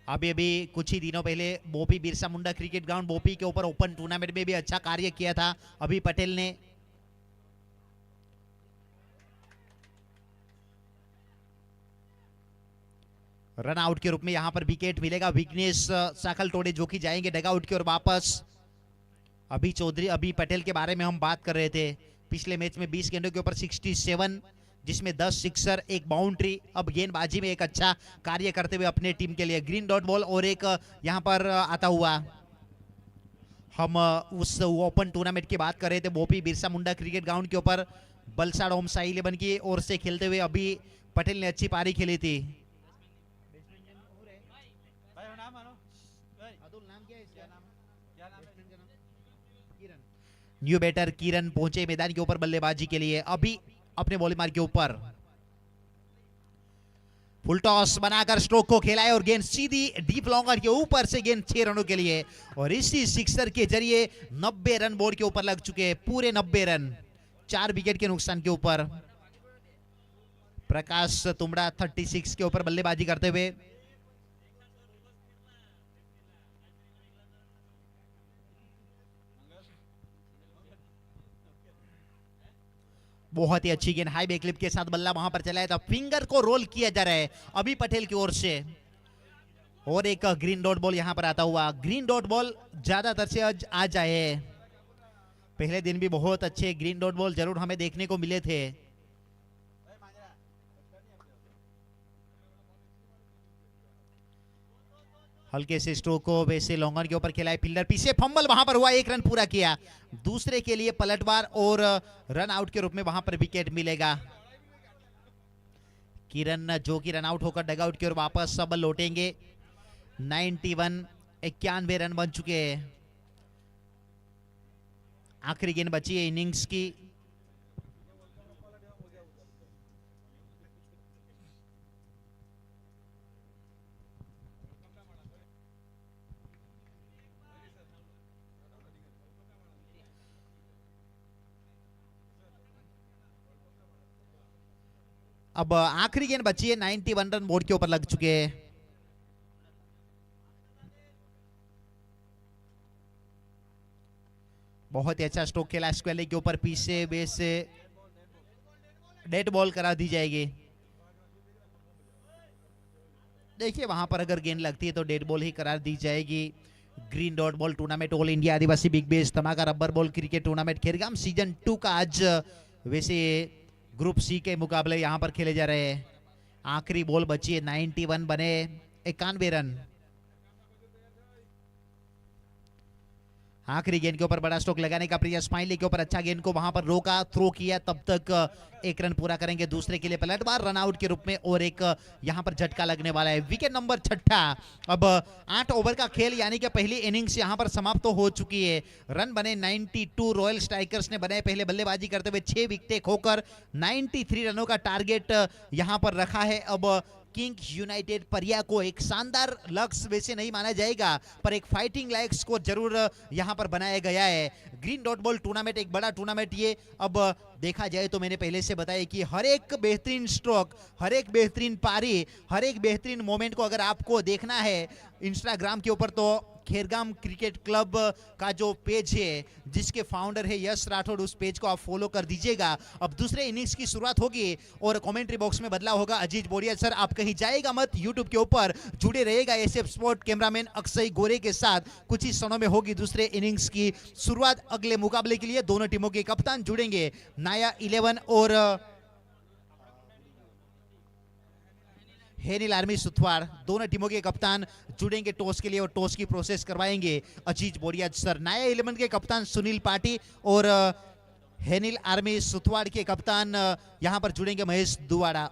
अभी कुछ ही दिनों पहले बोपी बिरसा मुंडा क्रिकेट ग्राउंड बोपी के ऊपर ओपन टूर्नामेंट में भी अच्छा कार्य किया था अभी पटेल ने। रन आउट के रूप में यहां पर विकेट मिलेगा विघ्नेश साकल तोड़े, जो कि जाएंगे डगआउट की ओर वापस। अभी चौधरी, अभी पटेल के बारे में हम बात कर रहे थे। पिछले मैच में 20 गेंदों के ऊपर 67, जिसमें 10 सिक्सर, एक बाउंड्री। अब गेंदबाजी में एक अच्छा कार्य करते हुए अपने टीम के लिए ग्रीन डॉट बॉल। और एक यहाँ पर आता हुआ, हम उस ओपन टूर्नामेंट की बात कर रहे थे बोपी बिरसा मुंडा क्रिकेट ग्राउंड के ऊपर बलसाड़ ओमसा 11 की ओर से खेलते हुए अभी पटेल ने अच्छी पारी खेली थी। न्यू बैटर किरण पहुंचे मैदान के ऊपर बल्लेबाजी के लिए। अभी अपने बॉलिंग मार्क के ऊपर फुल टॉस बनाकर स्ट्रोक को खेला है और गेंद सीधी डीप लॉन्गर के ऊपर से गेंद 6 रनों के लिए। और इसी सिक्सर के जरिए 90 रन बोर्ड के ऊपर लग चुके हैं, पूरे 90 रन, 4 विकेट के नुकसान के ऊपर। प्रकाश तुमड़ा 36 के ऊपर बल्लेबाजी करते हुए। बहुत ही अच्छी गेंद हाई बैकलिप के साथ बल्ला वहां पर चला है, तो फिंगर को रोल किया जा रहा है अभी पटेल की ओर से। और एक ग्रीन डॉट बॉल यहां पर आता हुआ। ग्रीन डॉट बॉल ज्यादातर से आ जाए, पहले दिन भी बहुत अच्छे ग्रीन डॉट बॉल जरूर हमें देखने को मिले थे। हल्के से स्ट्रोक को वैसे लॉन्गर के ऊपर खेला है, फील्डर पीछे, फंबल वहां पर हुआ, 1 रन पूरा किया। दूसरे के लिए पलटवार और रन आउट के रूप में वहां पर विकेट मिलेगा। किरण जो कि रन आउट होकर डग आउट की ओर वापस सब लौटेंगे। 91 रन बन चुके हैं। आखिरी गेंद बची है इनिंग्स की। अब आखिरी गेंद बची है, 91 रन बोर्ड के ऊपर लग चुके हैं। बहुत ही अच्छा स्ट्रोक खेला स्क्वेली के ऊपर, पीछे बेस से डेड बॉल करा दी जाएगी। देखिए वहां पर अगर गेंद लगती है तो डेड बॉल ही करार दी जाएगी। Green dot ball tournament all India आदिवासी बिग बेस धमाका rubber ball cricket tournament Khergam season 2 का आज वैसे ग्रुप सी के मुकाबले यहां पर खेले जा रहे हैं। आखिरी बॉल बची है, 91 बने 91 रन। आखिरी गेंद के ऊपर बड़ा स्ट्रोक लगाने का प्रयास, स्माइली के ऊपर अच्छा गेंद को वहां पर रोका, थ्रो किया, तब तक 1 रन पूरा करेंगे। दूसरे के लिए पलटवार रन आउट के रूप में और एक यहां पर झटका लगने वाला है। Wicket number 6। अब 8 ओवर का खेल यानी कि पहली इनिंग्स यहां पर समाप्त तो हो चुकी है। रन बने 92। रॉयल स्ट्राइकर्स ने बनाए पहले बल्लेबाजी करते हुए 6 विकेट खोकर 93 रनों का टारगेट यहां पर रखा है। अब किंग यूनाइटेड परिया को एक शानदार लक्ष्य वैसे नहीं माना जाएगा, पर एक फाइटिंग लायक स्कोर जरूर यहां पर बनाया गया है। ग्रीन डॉट बॉल टूर्नामेंट एक बड़ा टूर्नामेंट ये अब देखा जाए तो मैंने पहले से बताया कि हर एक बेहतरीन स्ट्रोक, हर एक बेहतरीन पारी, हर एक बेहतरीन मोमेंट को अगर आपको देखना है इंस्टाग्राम के ऊपर तो खेरगाम क्रिकेट क्लब का जो पेज है जिसके फाउंडर है यश राठौड़, उस पेज को आप फॉलो कर दीजिएगा। अब दूसरे इनिंग्स की शुरुआत होगी और कमेंट्री बॉक्स में बदलाव होगा। अजीज बोरिया सर आप कहीं जाएगा मत, यूट्यूब के ऊपर जुड़े रहेगा एसएफ स्पोर्ट कैमरामैन अक्षय गोरे के साथ। कुछ ही क्षणों में होगी दूसरे इनिंग्स की शुरुआत। अगले मुकाबले के लिए दोनों टीमों के कप्तान जुड़ेंगे, नाया 11 और हेनिल आर्मी सुथवाड़, दोनों टीमों के कप्तान जुड़ेंगे टॉस के लिए और टॉस की प्रोसेस करवाएंगे अजीज बोरिया सर। नाया 11 के कप्तान सुनील पाटी और हेनिल आर्मी सुथवाड़ के कप्तान यहां पर जुड़ेंगे महेश दुवाड़ा।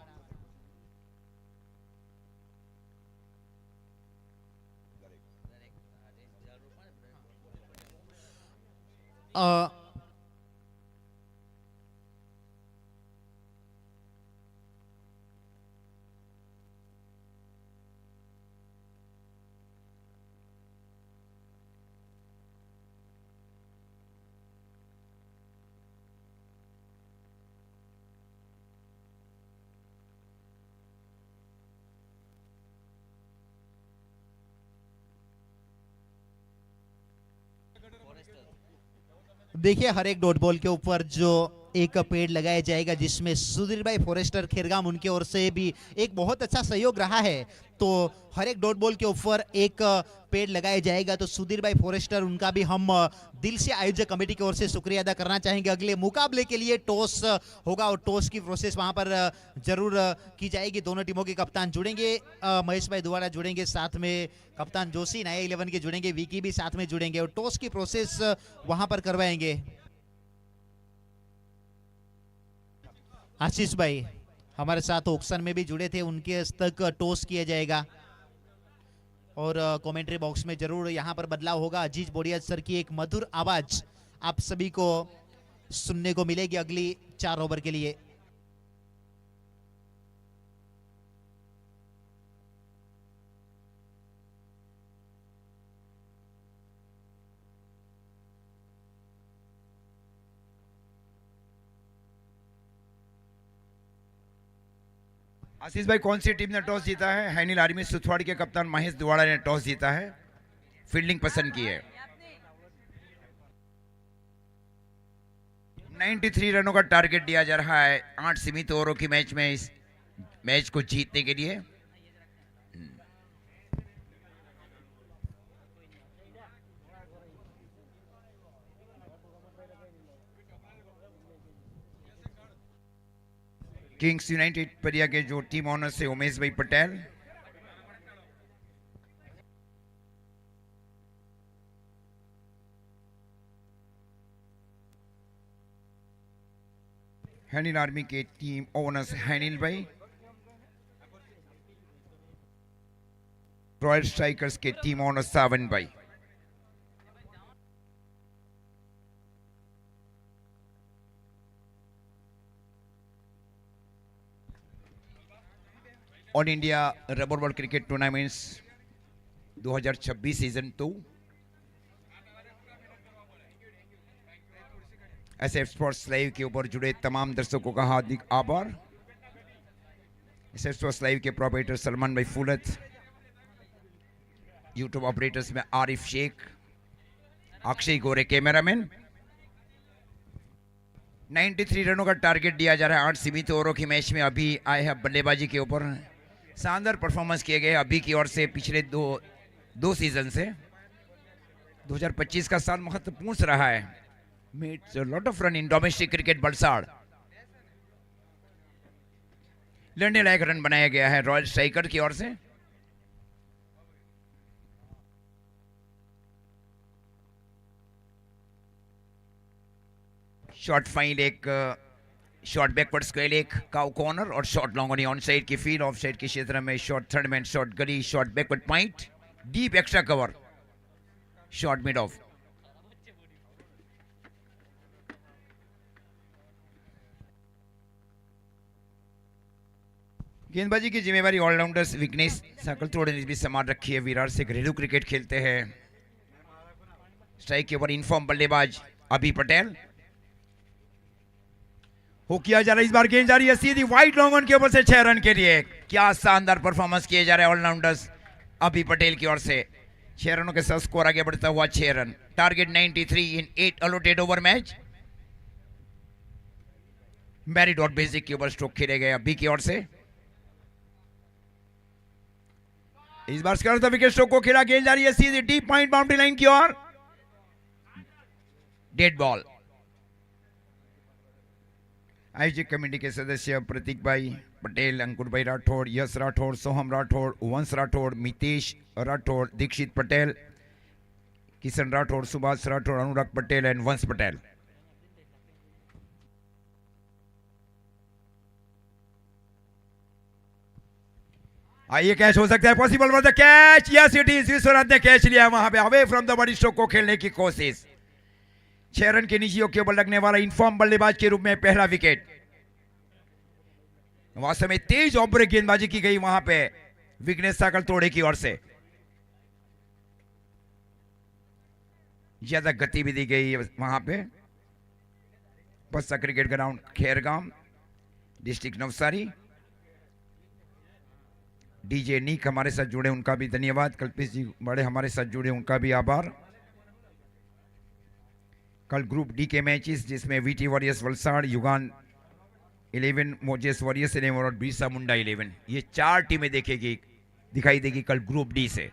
देखिए हर एक डॉट बॉल के ऊपर जो एक पेड़ लगाया जाएगा, जिसमें सुधीर भाई फॉरेस्टर खेरगाम उनकी ओर से भी एक बहुत अच्छा सहयोग रहा है। तो हर एक डॉट बॉल के ऊपर एक पेड़ लगाया जाएगा। तो सुधीर भाई फॉरेस्टर उनका भी हम दिल से आयोजक कमेटी की ओर से शुक्रिया अदा करना चाहेंगे। अगले मुकाबले के लिए टॉस होगा और टॉस की प्रोसेस वहां पर जरूर की जाएगी। दोनों टीमों के कप्तान जुड़ेंगे, महेश भाई दुआरा जुड़ेंगे, साथ में कप्तान जोशी नया 11 के जुड़ेंगे, विकी भी साथ में जुड़ेंगे और टॉस की प्रोसेस वहां पर करवाएंगे। आशीष भाई हमारे साथ ऑक्शन में भी जुड़े थे, उनके हस्तक टॉस किया जाएगा और कमेंट्री बॉक्स में जरूर यहां पर बदलाव होगा। अजीज बोडिया सर की एक मधुर आवाज आप सभी को सुनने को मिलेगी अगली 4 ओवर के लिए। आशीष भाई, कौन सी टीम ने टॉस जीता है? हैनिल आर्मी सुथवाड़ के कप्तान महेश दुवाड़ा ने टॉस जीता है, फील्डिंग पसंद की है। 93 रनों का टारगेट दिया जा रहा है 8 सीमित ओवरों की मैच में, इस मैच को जीतने के लिए। किंग्स यूनाइटेड परिया के जो टीम ऑनर से उमेश भाई पटेल, हैनिल आर्मी के टीम ओनर्स हैनिल भाई, रॉयल स्ट्राइकर्स के टीम ओनर सावन भाई। All India rubber ball cricket tournaments 2026 season 2 SF sports live के ऊपर जुड़े तमाम दर्शकों का हार्दिक आभार। एसएफ स्पोर्ट्स लाइव के प्रोपराइटर सलमान भाई फूलत, यूट्यूब ऑपरेटर्स में आरिफ शेख, अक्षय गोरे कैमरामैन। 93 रनों का टारगेट दिया जा रहा है 8 सीमित ओवरों की मैच में। अभी आए हैं बल्लेबाजी के ऊपर, शानदार परफॉर्मेंस किए गए अभी की ओर से। पिछले दो सीजन से 2025 का साल महत्वपूर्ण रहा है। Made lot of run in domestic cricket Valsad. लड़ने लायक रन बनाया गया है रॉयल स्ट्राइकर की ओर से। शॉर्ट फाइन एक शॉर्ट बैकवर्ड स्क्वेल एक काउ कॉर्नर और शॉर्ट लॉन्ग ऑन साइड की फील्ड, ऑफ साइड के क्षेत्र में short third man, short gully, short backward point, deep extra cover, short mid of. गेंदबाजी की जिम्मेवारी ऑलराउंडर्स विघ्नेश साकलतोड़े ने भी संभाल रखी है। विराट से घरेलू क्रिकेट खेलते हैं। स्ट्राइक के ऊपर इनफॉर्म बल्लेबाज अभी पटेल। हो किया जा रहा है इस बार, गेंद जा रही है सीधी वाइड लॉन्ग ऑन के ऊपर से 6 रन के लिए। क्या शानदार परफॉर्मेंस किए जा रहे हैं ऑलराउंडर्स अभी पटेल की ओर से। 6 रनों के साथ स्कोर आगे बढ़ता हुआ 6 रन। टारगेट 93 इन 8 अलॉटेड ओवर मैच। मेरिट और बेसिक के ऊपर स्ट्रोक खेले गए अभी की ओर से। इस bar square the wicket stroke को खेला, गेंद जा रही है सीधी डीप पॉइंट बाउंड्री लाइन की ओर, डेड बॉल। आयोजक कमेटी के सदस्य प्रतीक भाई पटेल, अंकुर भाई राठौड़, यश राठौड़, सोहम राठौड़, वंश राठौड़, मितेश राठौड़, दीक्षित पटेल, किशन राठौड़, सुभाष राठौड़, अनुराग पटेल एंड वंश पटेल। आइए, कैच हो सकता है, possible for the catch, yes it is. Vishwanath ने कैच लिया वहां पे, away from the body stroke को खेलने की कोशिश। 6 रन के नीचे के ऊपर लगने वाला इनफॉर्म बल्लेबाज के रूप में पहला विकेट। वास्तव में तेज ऑफ ब्रेक गेंदबाजी की गई वहां पे विघ्नेश साकलतोड़े की ओर से। ज्यादा गतिविधि गई वहां पे। Bassa cricket ground, Khergaon, district Navsari. DJ नीक हमारे साथ जुड़े, उनका भी धन्यवाद। कल्पेश जी बड़े हमारे साथ जुड़े, उनका भी आभार। कल ग्रुप डी के मैचेस जिसमें वीटी वॉरियर्स वलसाड़, युगान 11, मोजेस वॉरियर्स 11 और बिरसा मुंडा 11, ये 4 टीमें दिखाई देगी कल ग्रुप डी से।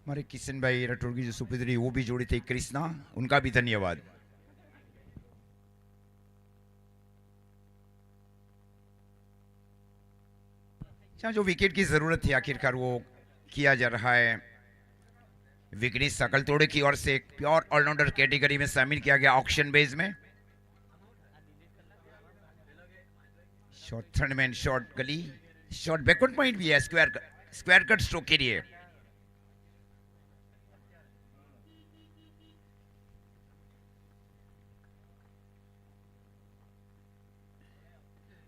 हमारे किशन भाई राठौर की जो सुपुत्री वो भी जोड़ी थे कृष्णा, उनका भी धन्यवाद। जहाँ जो विकेट की जरूरत थी आखिरकार वो किया जा रहा है। विघ्नेश सकलतोड़े की ओर से एक प्योर ऑलराउंडर कैटेगरी में शामिल किया गया ऑक्शन बेस में। शॉट थर्ड मैन, शॉट गली, शॉट बैकवर्ड पॉइंट भी है स्क्वायर कट स्ट्रोक के लिए।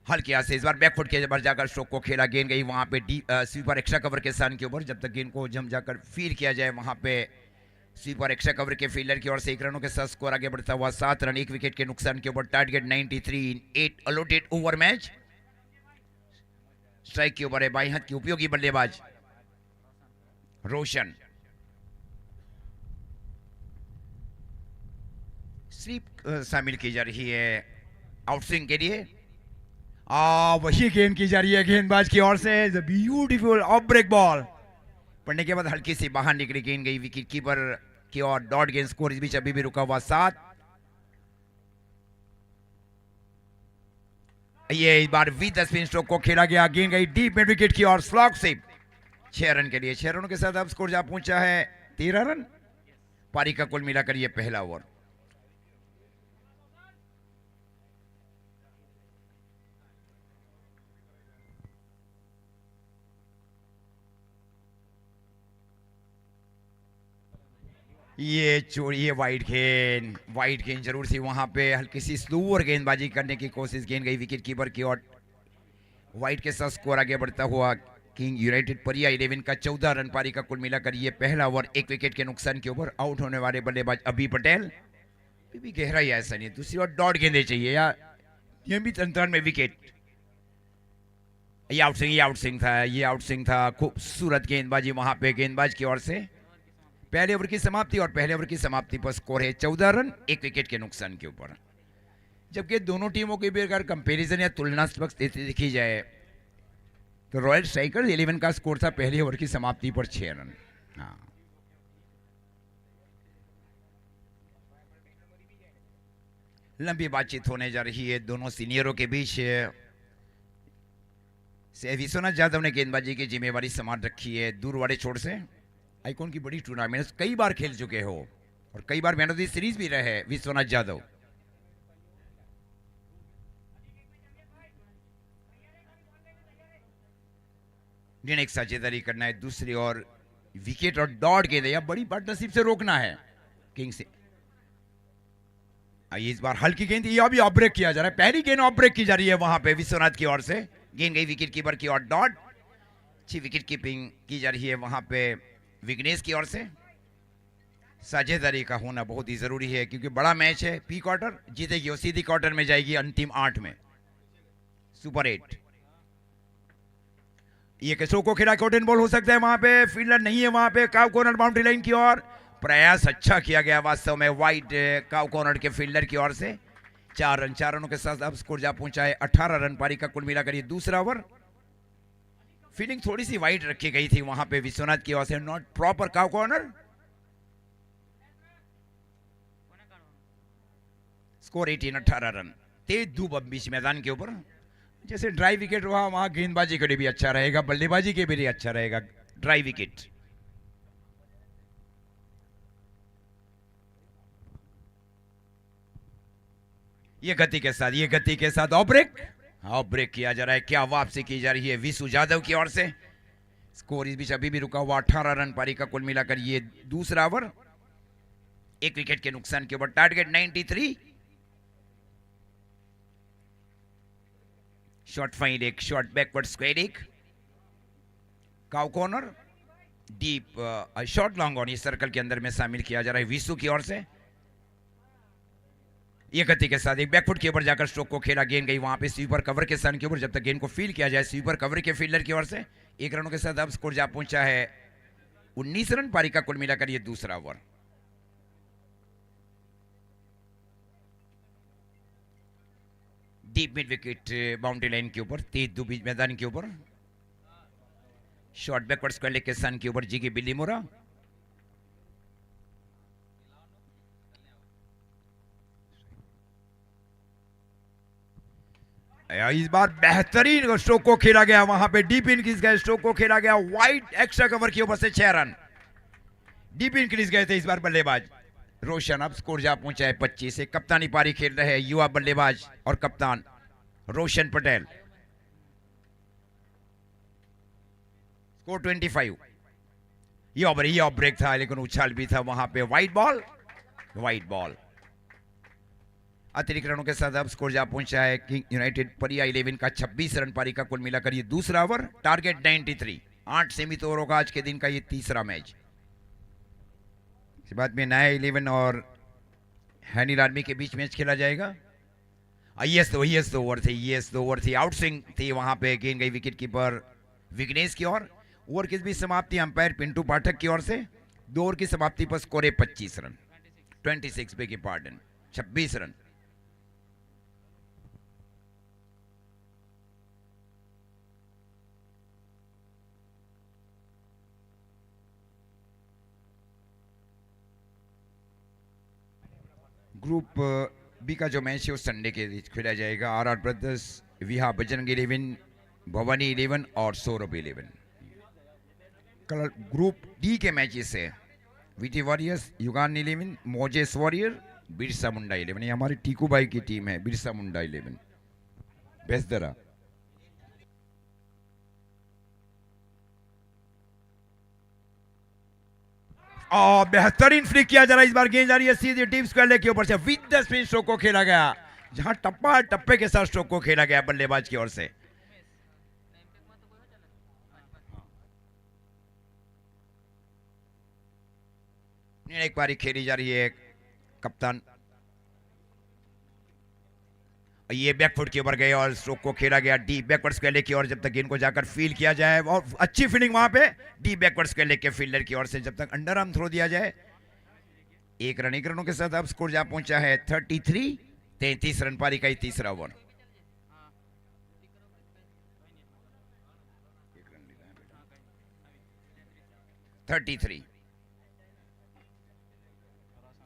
हल्के हाथ से इस बार बैकफुट के बार जाकर स्ट्रोक को खेला, गेंद गई वहां पे स्वीपर एक्स्ट्रा कवर के स्थान के ऊपर। जब तक गेंद को जम जाकर फील किया जाए वहां पे स्वीपर एक्स्ट्रा कवर के फील्डर की ओर से 1 रनों के साथ स्कोर आगे बढ़ता हुआ 7 रन 1 विकेट के नुकसान के ऊपर। टारगेट 93 इन 8 अलॉटेड ओवर मैच। स्ट्राइक के ऊपर है बाई हाथ की उपयोगी बल्लेबाज रोशन। स्वीप शामिल की जा रही है आउटस्विंग के लिए। वही गेंद की जा रही है गेंदबाज की ओर से, ब्यूटीफुल ऑफ ब्रेक बॉल पड़ने के बाद हल्की सी बाहर निकली, गेंद गई विकेट कीपर की ओर। डॉट गेंद, स्कोर इस बीच अभी भी रुका हुआ 7। ये इस बार विद स्पिन स्ट्रोक को खेला गया, गेंद गई डीप मिड विकेट की ओर, स्लॉग से 6 रन के लिए। 6 रनों के साथ अब स्कोर जा पहुंचा है 13 रन। पारी का कुल मिलाकर ये पहला ओवर। ये वाइड गेंद जरूर थी वहां पे, हल्की सी स्लोअर गेंदबाजी करने की कोशिश, गेंद गई विकेट कीपर की ओर। वाइड के साथ स्कोर आगे बढ़ता हुआ किंग यूनाइटेड परिया 11 का 14 रन। पारी का कुल मिलाकर ये पहला ओवर 1 विकेट के नुकसान के ऊपर। आउट होने वाले बल्लेबाज अभी पटेल। भी गहराई ऐसा नहीं, दूसरी ओर डॉट गेंदे चाहिए या नियमित अंतराल में विकेट। ये आउटस्विंग था, खूबसूरत गेंदबाजी वहां पे गेंदबाज की ओर से। पहले ओवर की समाप्ति और पहले ओवर की समाप्ति पर स्कोर है 14 रन 1 विकेट के नुकसान के ऊपर। जबकि दोनों टीमों के बीच अगर कंपैरिजन या तुलनात्मक स्थिति देखी जाए तो रॉयल स्ट्राइकर्स 11 का स्कोर था पहले ओवर की समाप्ति पर 6 रन। हाँ, लंबी बातचीत होने जा रही है दोनों सीनियरों के बीच। विश्वनाथ यादव ने गेंदबाजी की जिम्मेवारी संभाल रखी है दूर वाले छोर से। आइकॉन की बड़ी टूर्नामेंट कई बार खेल चुके हो और कई बार मैन ऑफ द सीरीज भी रहे विश्वनाथ यादव। एक साझेदारी करना है दूसरी और विकेट और डॉट गेंद या बड़ी पार्टनरशिप से रोकना है किंग से। इस बार हल्की गेंद, यह भी ऑफ ब्रेक किया जा रहा है। पहली गेंद ऑफ ब्रेक की जा रही है वहां पे विश्वनाथ की ओर से। गेंद गई विकेट कीपर की ओर, डॉट। अच्छी विकेट कीपिंग की जा रही है वहां पे विघ्नेश की ओर से। साझेदारी का होना बहुत ही जरूरी है क्योंकि बड़ा मैच है। पी क्वार्टर जीतेगी और सीधी क्वार्टर में जाएगी अंतिम 8 में, सुपर 8। ये किसो को खिला कॉटन बॉल हो सकता है वहां पे, फील्डर नहीं है वहां पे। काव कॉर्नर बाउंड्री लाइन की ओर प्रयास अच्छा किया गया वास्तव में वाइड काव कॉर्नर के फील्डर की ओर से। 4 रन, 4 रनों के साथ अब स्कोर जा पहुंचा है 18 रन। पारी का कुल मिलाकर ये दूसरा ओवर। फील्डिंग थोड़ी सी वाइड रखी गई थी वहां पे विश्वनाथ की ओर से, not proper cow corner. Score 18, 18 run. तेज धूप अब बीच मैदान के ऊपर, जैसे ड्राई विकेट रहा वहां गेंदबाजी के लिए भी अच्छा रहेगा, बल्लेबाजी के लिए भी अच्छा रहेगा ड्राई विकेट। ये गति के साथ ऑफ ब्रेक किया जा रहा है। क्या वापसी की जा रही है विशु यादव की ओर से। स्कोर इस बीच अभी भी रुका हुआ 18 रन। पारी का कुल मिलाकर ये दूसरा ओवर 1 विकेट के नुकसान के ऊपर। टारगेट 93। शॉर्ट फाइन एक, शॉर्ट बैकवर्ड स्क्वायर एक, cow corner deep short long on इस सर्कल के अंदर में शामिल किया जा रहा है विशु की ओर से। ये गति के साथ एक बैकफुट के ऊपर जाकर स्ट्रोक को खेला, गेंद गई वहां पे स्वीपर कवर के सन के ऊपर, जब तक गेंद को फील किया जाए स्वीपर कवर के फील्डर की ओर से। 1 रनों के साथ अब स्कोर जा पहुंचा है 19 रन, पारी का कुल मिलाकर ये दूसरा over. Deep mid wicket boundary line के ऊपर, तेज दो बीच मैदान के ऊपर, शॉर्ट बैकवर्ड स्क्वायर लेग के सन के ऊपर जीके बिल्ली मोरा। इस बार बेहतरीन स्ट्रोक को खेला गया, वहां पे डीप इन क्रीज गए, स्ट्रोक को खेला गया वाइड एक्स्ट्रा कवर के ऊपर से 6 रन डीप इन क्रीज गए थे इस बार बल्लेबाज रोशन। अब स्कोर जा पहुंचा है 25 से। कप्तानी पारी खेल रहे हैं युवा बल्लेबाज और कप्तान रोशन पटेल। स्कोर 25। ये ऑफ ब्रेक था लेकिन उछाल भी था वहां पे, वाइड बॉल। अतिरिक्त रनों के साथ अब स्कोर जा पहुंचा है किंग यूनाइटेड परिया 11 का 26 रन, पारी का कुल मिलाकर ये दूसरा ओवर। टारगेट 93। 8 सीमित ओवरों का आज के दिन का ये तीसरा मैच। इसके बाद में नया 11 और हैनिल आर्मी के बीच मैच खेला जाएगा। ये तो ओवर थी, आउट स्विंग थी वहां पे, गेंद गई विकेट कीपर विघ्नेश की ओर। ओवर की भी समाप्ति अंपायर पिंटू पाठक की ओर से। 2 ओवर की समाप्ति पर स्कोर है 25 रन, 26 पे की पार्डन 26 रन। ग्रुप बी का जो मैच है वो संडे के दिन खेला जाएगा। आरआर ब्रदर्स, विहा बजरंग 11, भवानी 11 और सौरभ 11। कल ग्रुप डी के मैचेस है वीटी वॉरियर्स, युगान 11, मोजेस वॉरियर, बिरसा मुंडा 11। ये हमारी टीकू भाई की टीम है, बिरसा मुंडा 11 बेसदरा। बेहतरीन फ्लिक किया जा रहा है इस बार, गेंद जा रही है सीधे डीप स्क्वायर लेग के ऊपर से, विद द स्पिन स्ट्रोक को खेला गया, जहां टप्पे के साथ स्ट्रोक को खेला गया बल्लेबाज की ओर से। एक बारी खेली जा रही है कप्तान, ये बैकफुट के ऊपर गए और स्ट्रोक को खेला गया डीप बैकवर्ड स्क्वायर लेग की ओर, जब तक गेंद को जाकर फील किया जाए। और अच्छी फील्डिंग वहां पे डीप बैकवर्ड स्क्वायर लेग के फील्डर की ओर से, जब तक अंडर आर्म थ्रो दिया जाए। 1 रनों के साथ अब स्कोर जा पहुंचा है 33। 33 रन, पारी का ही तीसरा ओवर।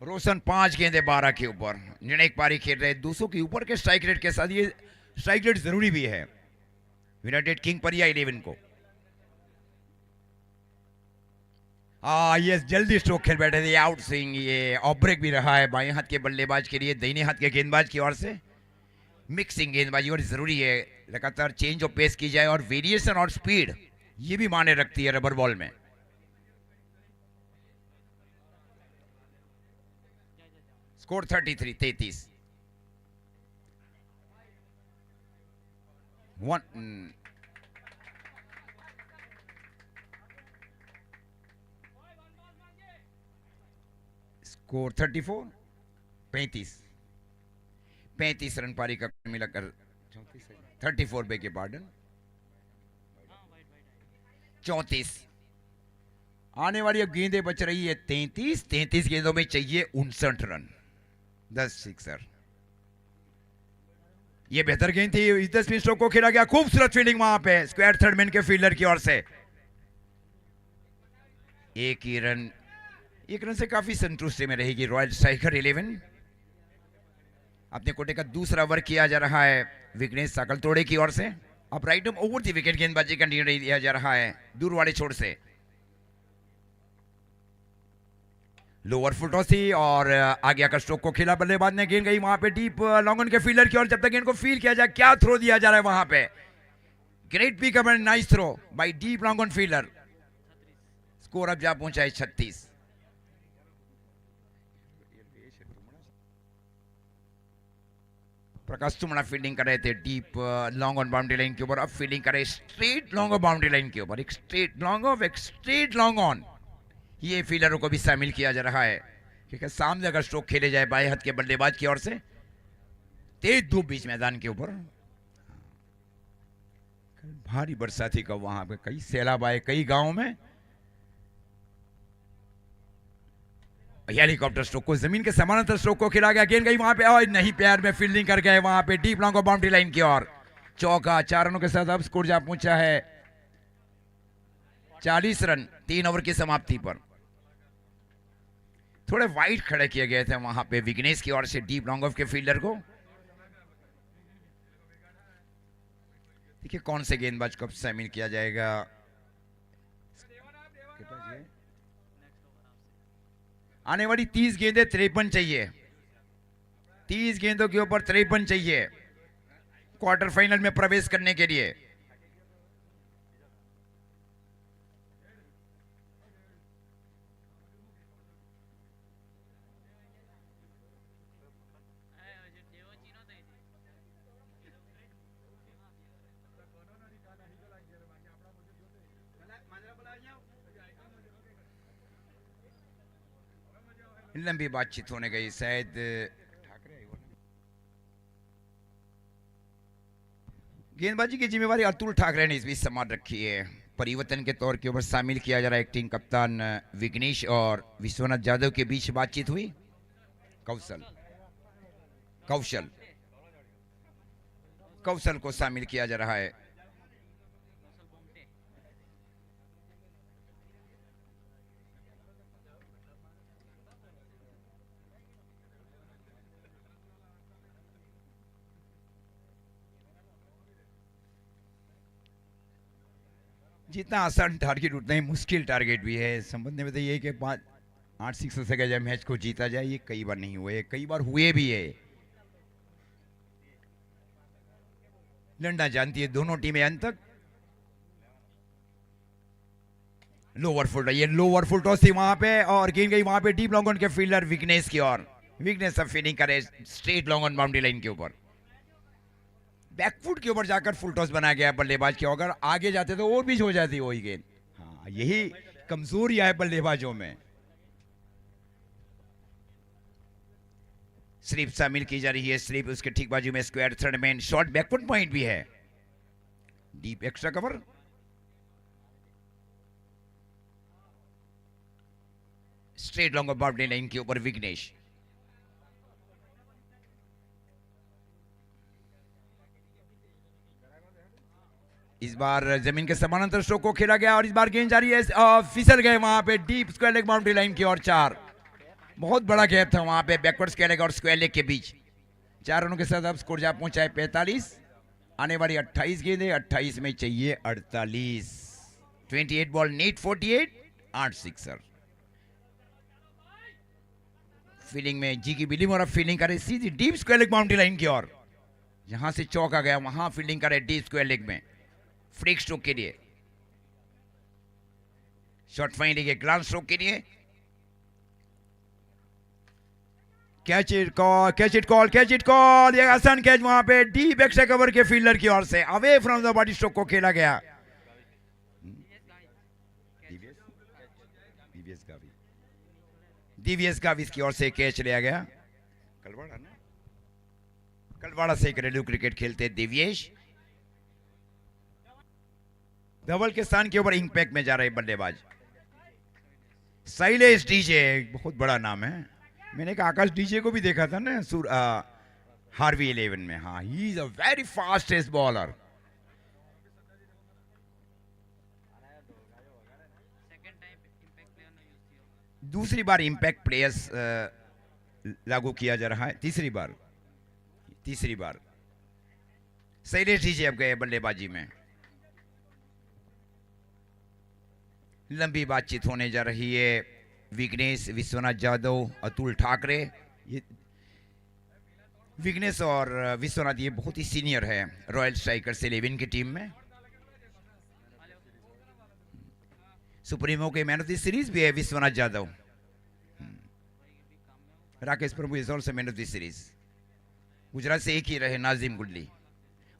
रोशन 5 गेंदे 12 के ऊपर, निर्णायक पारी खेल रहे 200 के ऊपर के स्ट्राइक रेट के साथ। ये स्ट्राइक रेट जरूरी भी है यूनाइटेड किंग परिया 11 को। ये जल्दी स्ट्रोक खेल बैठे थे, आउट स्विंग, ये ऑफ ब्रेक भी रहा है बाएं हाथ के बल्लेबाज के लिए, दाहिने हाथ के गेंदबाज की ओर से। मिक्सिंग गेंदबाजी और जरूरी है, लगातार चेंज ऑफ पेस की जाए और वेरिएशन और स्पीड ये भी माने रखती है रबर बॉल में। स्कोर 33। 1 स्कोर 34। 35 रन, पारी का मिलाकर 34 बे के पार्डन 34। आने वाली अब गेंदें बच रही है 33 गेंदों में चाहिए 59 रन, 10 सिक्सर। ये बेहतर गेंद थी, इस स्पिन स्ट्रोक को खेला गया, खूबसूरत फील्डिंग वहां पे स्क्वायर थर्ड मैन के फील्डर की ओर से। 1 रन से काफी संतुष्टि में रहेगी रॉयल स्ट्राइकर 11। अपने कोटे का दूसरा ओवर किया जा रहा है विघ्नेश साकलतोड़े की ओर से। अब राइट ओवर थी विकेट गेंदबाजी का निर्णय दिया जा रहा है दूर वाले छोर से। लोअर फुटोसी और आगे आकर स्ट्रोक को खेला बल्लेबाज ने, गेंद गई वहां पे डीप लॉन्ग ऑन के फील्डर की ओर, जब तक गेंद को फील किया जाए। क्या थ्रो दिया जा रहा है वहां पे, great pick up and nice throw by deep long on fielder. Score अब जा पहुंचा है 36। प्रकाश तुमड़ा फील्डिंग कर रहे थे deep long on boundary line के ऊपर, अब फील्डिंग कर रहे straight long on boundary line के ऊपर, एक स्ट्रेट लॉन्ग ऑफ, एक स्ट्रेट लॉन्ग ऑन। ये फील्डरों को भी शामिल किया जा रहा है क्योंकि सामने अगर स्ट्रोक खेले जाए बाएं हाथ के बल्लेबाज की ओर से तेज धूप बीच मैदान के ऊपर, भारी बरसात थी कब वहां पे, कई सैलाब आए कई गांवों में। हेलीकॉप्टर स्ट्रोक को जमीन के समानांतर स्ट्रोक को खिला गया, गेंद गई वहां पे और नहीं, पैर में फील्डिंग कर गए वहां पे, डीप लॉन्ग बाउंड्री लाइन की ओर। चौका, 4 रनों के साथ अब स्कोर जा पहुंचा है 40 रन 3 ओवर की समाप्ति पर। थोड़े वाइड खड़े किए गए थे वहां पे विघ्नेश की ओर से डीप लॉन्ग ऑफ के फील्डर को। देखिए कौन से गेंदबाज को शामिल किया जाएगा। आने वाली 30 गेंदें 53 चाहिए, 30 गेंदों के ऊपर 53 चाहिए क्वार्टर फाइनल में प्रवेश करने के लिए। लंबी बातचीत होने गई, शायद गेंदबाजी की जिम्मेवारी अतुल ठाकरे ने इस बीच संभाल रखी है। परिवर्तन के तौर के ऊपर शामिल किया जा रहा है एक टीम कप्तान विघ्नेश और विश्वनाथ यादव के बीच बातचीत हुई। कौशल कौशल कौशल को शामिल किया जा रहा है। जितना आसान टारगेट उतना ही मुश्किल टारगेट भी है। समझने में तो ये कि 8 सिक्स से जब मैच को जीता जाए, ये कई बार नहीं हुए, कई बार हुए भी है। लड़ना जानती है दोनों टीमें अंत तक। लोअर फुल, ये लोअर फुल टॉस थी वहां पे और गेंद गई वहां पे डीप लॉन्ग ऑन के फील्डर विघ्नेश की ओर। विघ्नेश अब फील्डिंग करे straight long on boundary line के ऊपर, बैकफुट के ऊपर जाकर फुल टॉस बनाया गया बल्लेबाज के। अगर आगे जाते तो और बीच हो जाती वही गेंद। हाँ, यही कमजोरी है बल्लेबाजों में। स्लिप शामिल की जा रही है, स्लिप उसके ठीक बाजू में square third man, short back foot point भी है, deep extra cover. Straight long boundary line के ऊपर विघ्नेश। इस बार जमीन के समानांतर स्ट्रोक को खेला गया और इस बार गेंद जारी है, फिसल गए वहां पे deep square leg boundary line की ओर। 4, बहुत बड़ा गैप था वहां पे बैकवर्ड स्क्वायर लेग और स्क्वायर लेग के बीच। 4 रनों के साथ अब स्कोर जा पहुंचा है 45। आने वाली 28 गेंदें, 28 में चाहिए 48। 28 बॉल नीट 48, 8 सिक्सर। फील्डिंग में जी की बिलिंग और अब फील्डिंग करे सीधी deep square leg boundary line की ओर। जहां से चौका गया वहां फील्डिंग करे डीप स्क्वायर लेग में फ्लिक स्ट्रोक के लिए, शॉर्ट फाइंडिंग के ग्लांस स्ट्रोक के लिए। Catch it call, catch it call, catch it call. ये आसान कैच वहां पे डीप एक्स्ट्रा कवर के फील्डर की ओर से away from the body stroke को खेला गया। डीवीएस गाविस की ओर से कैच लिया गया। कलवाड़ा ना, कलवाड़ा से घरेलू क्रिकेट खेलते दिव्येश। धवल के स्थान के ऊपर इंपैक्ट में जा रहे बल्लेबाज शैलेश डीजे, बहुत बड़ा नाम है। मैंने कहा आकाश डीजे को भी देखा था ना हार्वी 11 में। हाँ, he is a very fastest bowler. दूसरी बार इंपैक्ट प्लेयर्स लागू किया जा रहा है, तीसरी बार शैलेश डीजे अब गए बल्लेबाजी में। लंबी बातचीत होने जा रही है विघ्नेश, विश्वनाथ यादव, अतुल ठाकरे। ये विघ्नेश और विश्वनाथ ये बहुत ही सीनियर है रॉयल स्ट्राइकर्स 11 की टीम में। सुप्रीमो के मैन ऑफ द सीरीज भी है Vishwanath Yadav. Rakesh Prabhu is also man of the series. Gujarat से एक ही रहे नाजिम गुल्ली।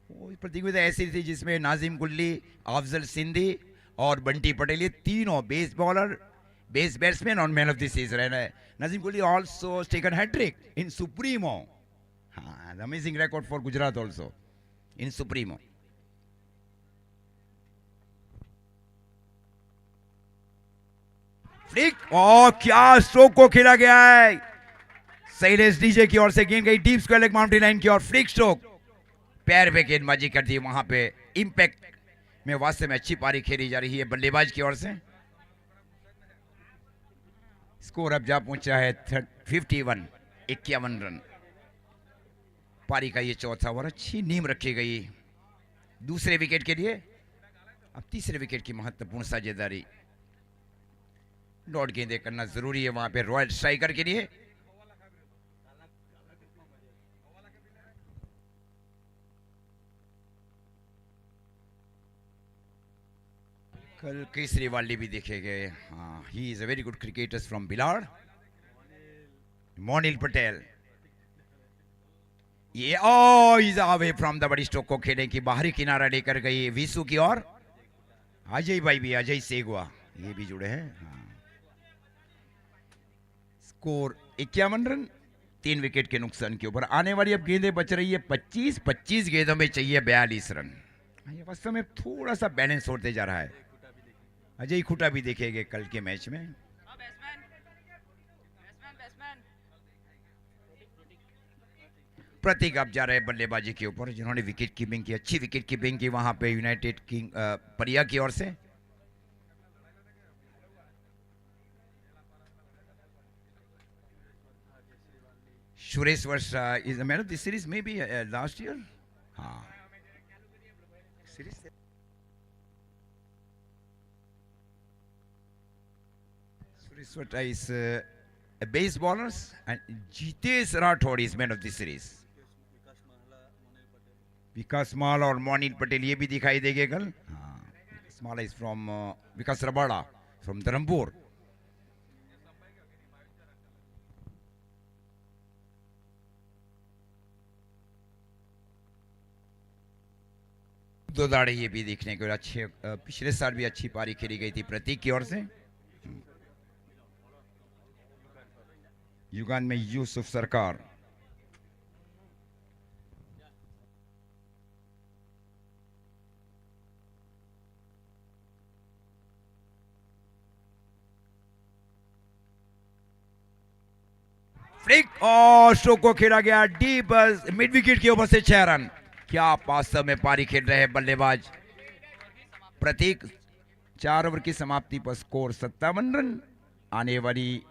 वो प्रतियोगिता ऐसी थी जिसमें नाजिम गुल्ली, अफजल सिंधी और बंटी पटेल ये तीनों बेस बॉलर, बेस बैट्समैन और मैन ऑफ द सीरीज रहे। नाजिम गुल्ली ऑल्सो टेकन हैट्रिक इन सुप्रीमो हाँ, amazing record for Gujarat also in supremo. Flick, और क्या स्ट्रोक को खेला गया है. शैलेश डीजे की ओर से गेंद गई deep square leg boundary line की ओर. फ्लिक स्ट्रोक, पैर पे गेंदबाजी कर दी वहां पे. इंपैक्ट में वास्तव में अच्छी पारी खेली जा रही है बल्लेबाज की ओर से. स्कोर अब जा पहुंचा है 51 रन. पारी का ये चौथा ओवर. अच्छी नींव रखी गई दूसरे विकेट के लिए. अब तीसरे विकेट की महत्वपूर्ण साझेदारी. डॉट गेंदे करना जरूरी है वहां पे रॉयल स्ट्राइकर के लिए. कल केसरीवाल भी देखे गए. हाँ, he is a very good cricketer from Bilad. Monil Patel. ये is away from the body stroke को खेलने की बाहरी किनारा लेकर गई विसु की ओर. अजय भाई भी, अजय सेगवा ये भी जुड़े हैं. हाँ. स्कोर 51 रन 3 विकेट के नुकसान के ऊपर. आने वाली अब गेंदें बच रही है 25 गेंदों में चाहिए 42 रन. ये वास्तव में थोड़ा सा बैलेंस होते जा रहा है. अजय खुटा भी देखेंगे कल के मैच में. प्रतीक अब जा रहे हैं बल्लेबाजी के ऊपर, जिन्होंने विकेट कीपिंग की, अच्छी विकेट कीपिंग की वहां पे यूनाइटेड किंग परिया की ओर से. Suresh Varsh is the man of this series may be last year. हाँ, series Suresh Varsh is best bowlers and Jitesh Rathore is man of this series. Vikas Mal और मोनिल पटेल ये भी दिखाई देंगे कल. हाँ, Vikas Mal is from Vikas Rabada from Dharampur. दो दाड़े ये भी देखने को अच्छे. पिछले साल भी अच्छी पारी खेली गई थी प्रतीक की ओर से. युगान में यूसुफ सरकार. फ्लिक और स्ट्रोक को खेला गया डीप मिड विकेट के ऊपर से 6 रन. क्या वास्तव में पारी खेल रहे हैं बल्लेबाज प्रतीक. 4 ओवर की समाप्ति पर स्कोर 57 रन. आने वाली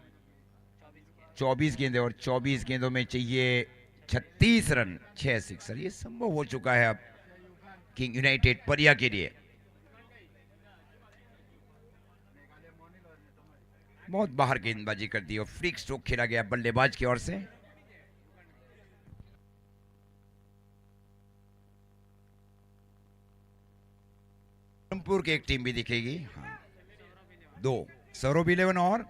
24 गेंदें और 24 गेंदों में चाहिए 36 रन. 6 सिक्सर. ये संभव हो चुका है अब किंग यूनाइटेड परिया के लिए. बहुत बाहर गेंदबाजी कर दी और फ्लिक स्ट्रोक खेला गया बल्लेबाज की ओर से. धर्मपुर की एक टीम भी दिखेगी. हाँ, 2 सौरभ 11 और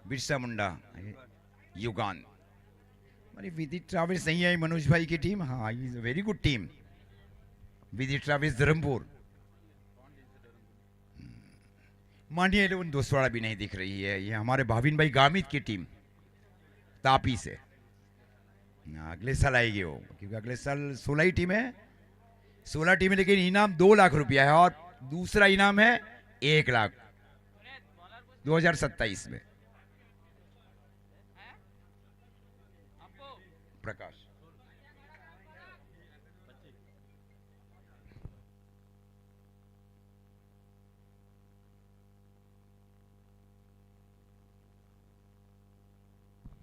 बिरसा मुंडा युगान. अरे विदित ट्रावेल्स नहीं आई मनोज भाई की टीम. हाँ, is a very good team. विदित ट्रावेल्स धर्मपुर. मांडिया 11 दोस्तवाड़ा भी नहीं दिख रही है. ये हमारे भाविन भाई गामित की टीम तापी से. अगले साल आएगी वो, क्योंकि अगले साल 16 ही टीम है. 16 टीमें, लेकिन इनाम 2 लाख रुपया है और दूसरा इनाम है 1 लाख 2027 में. प्रकाश.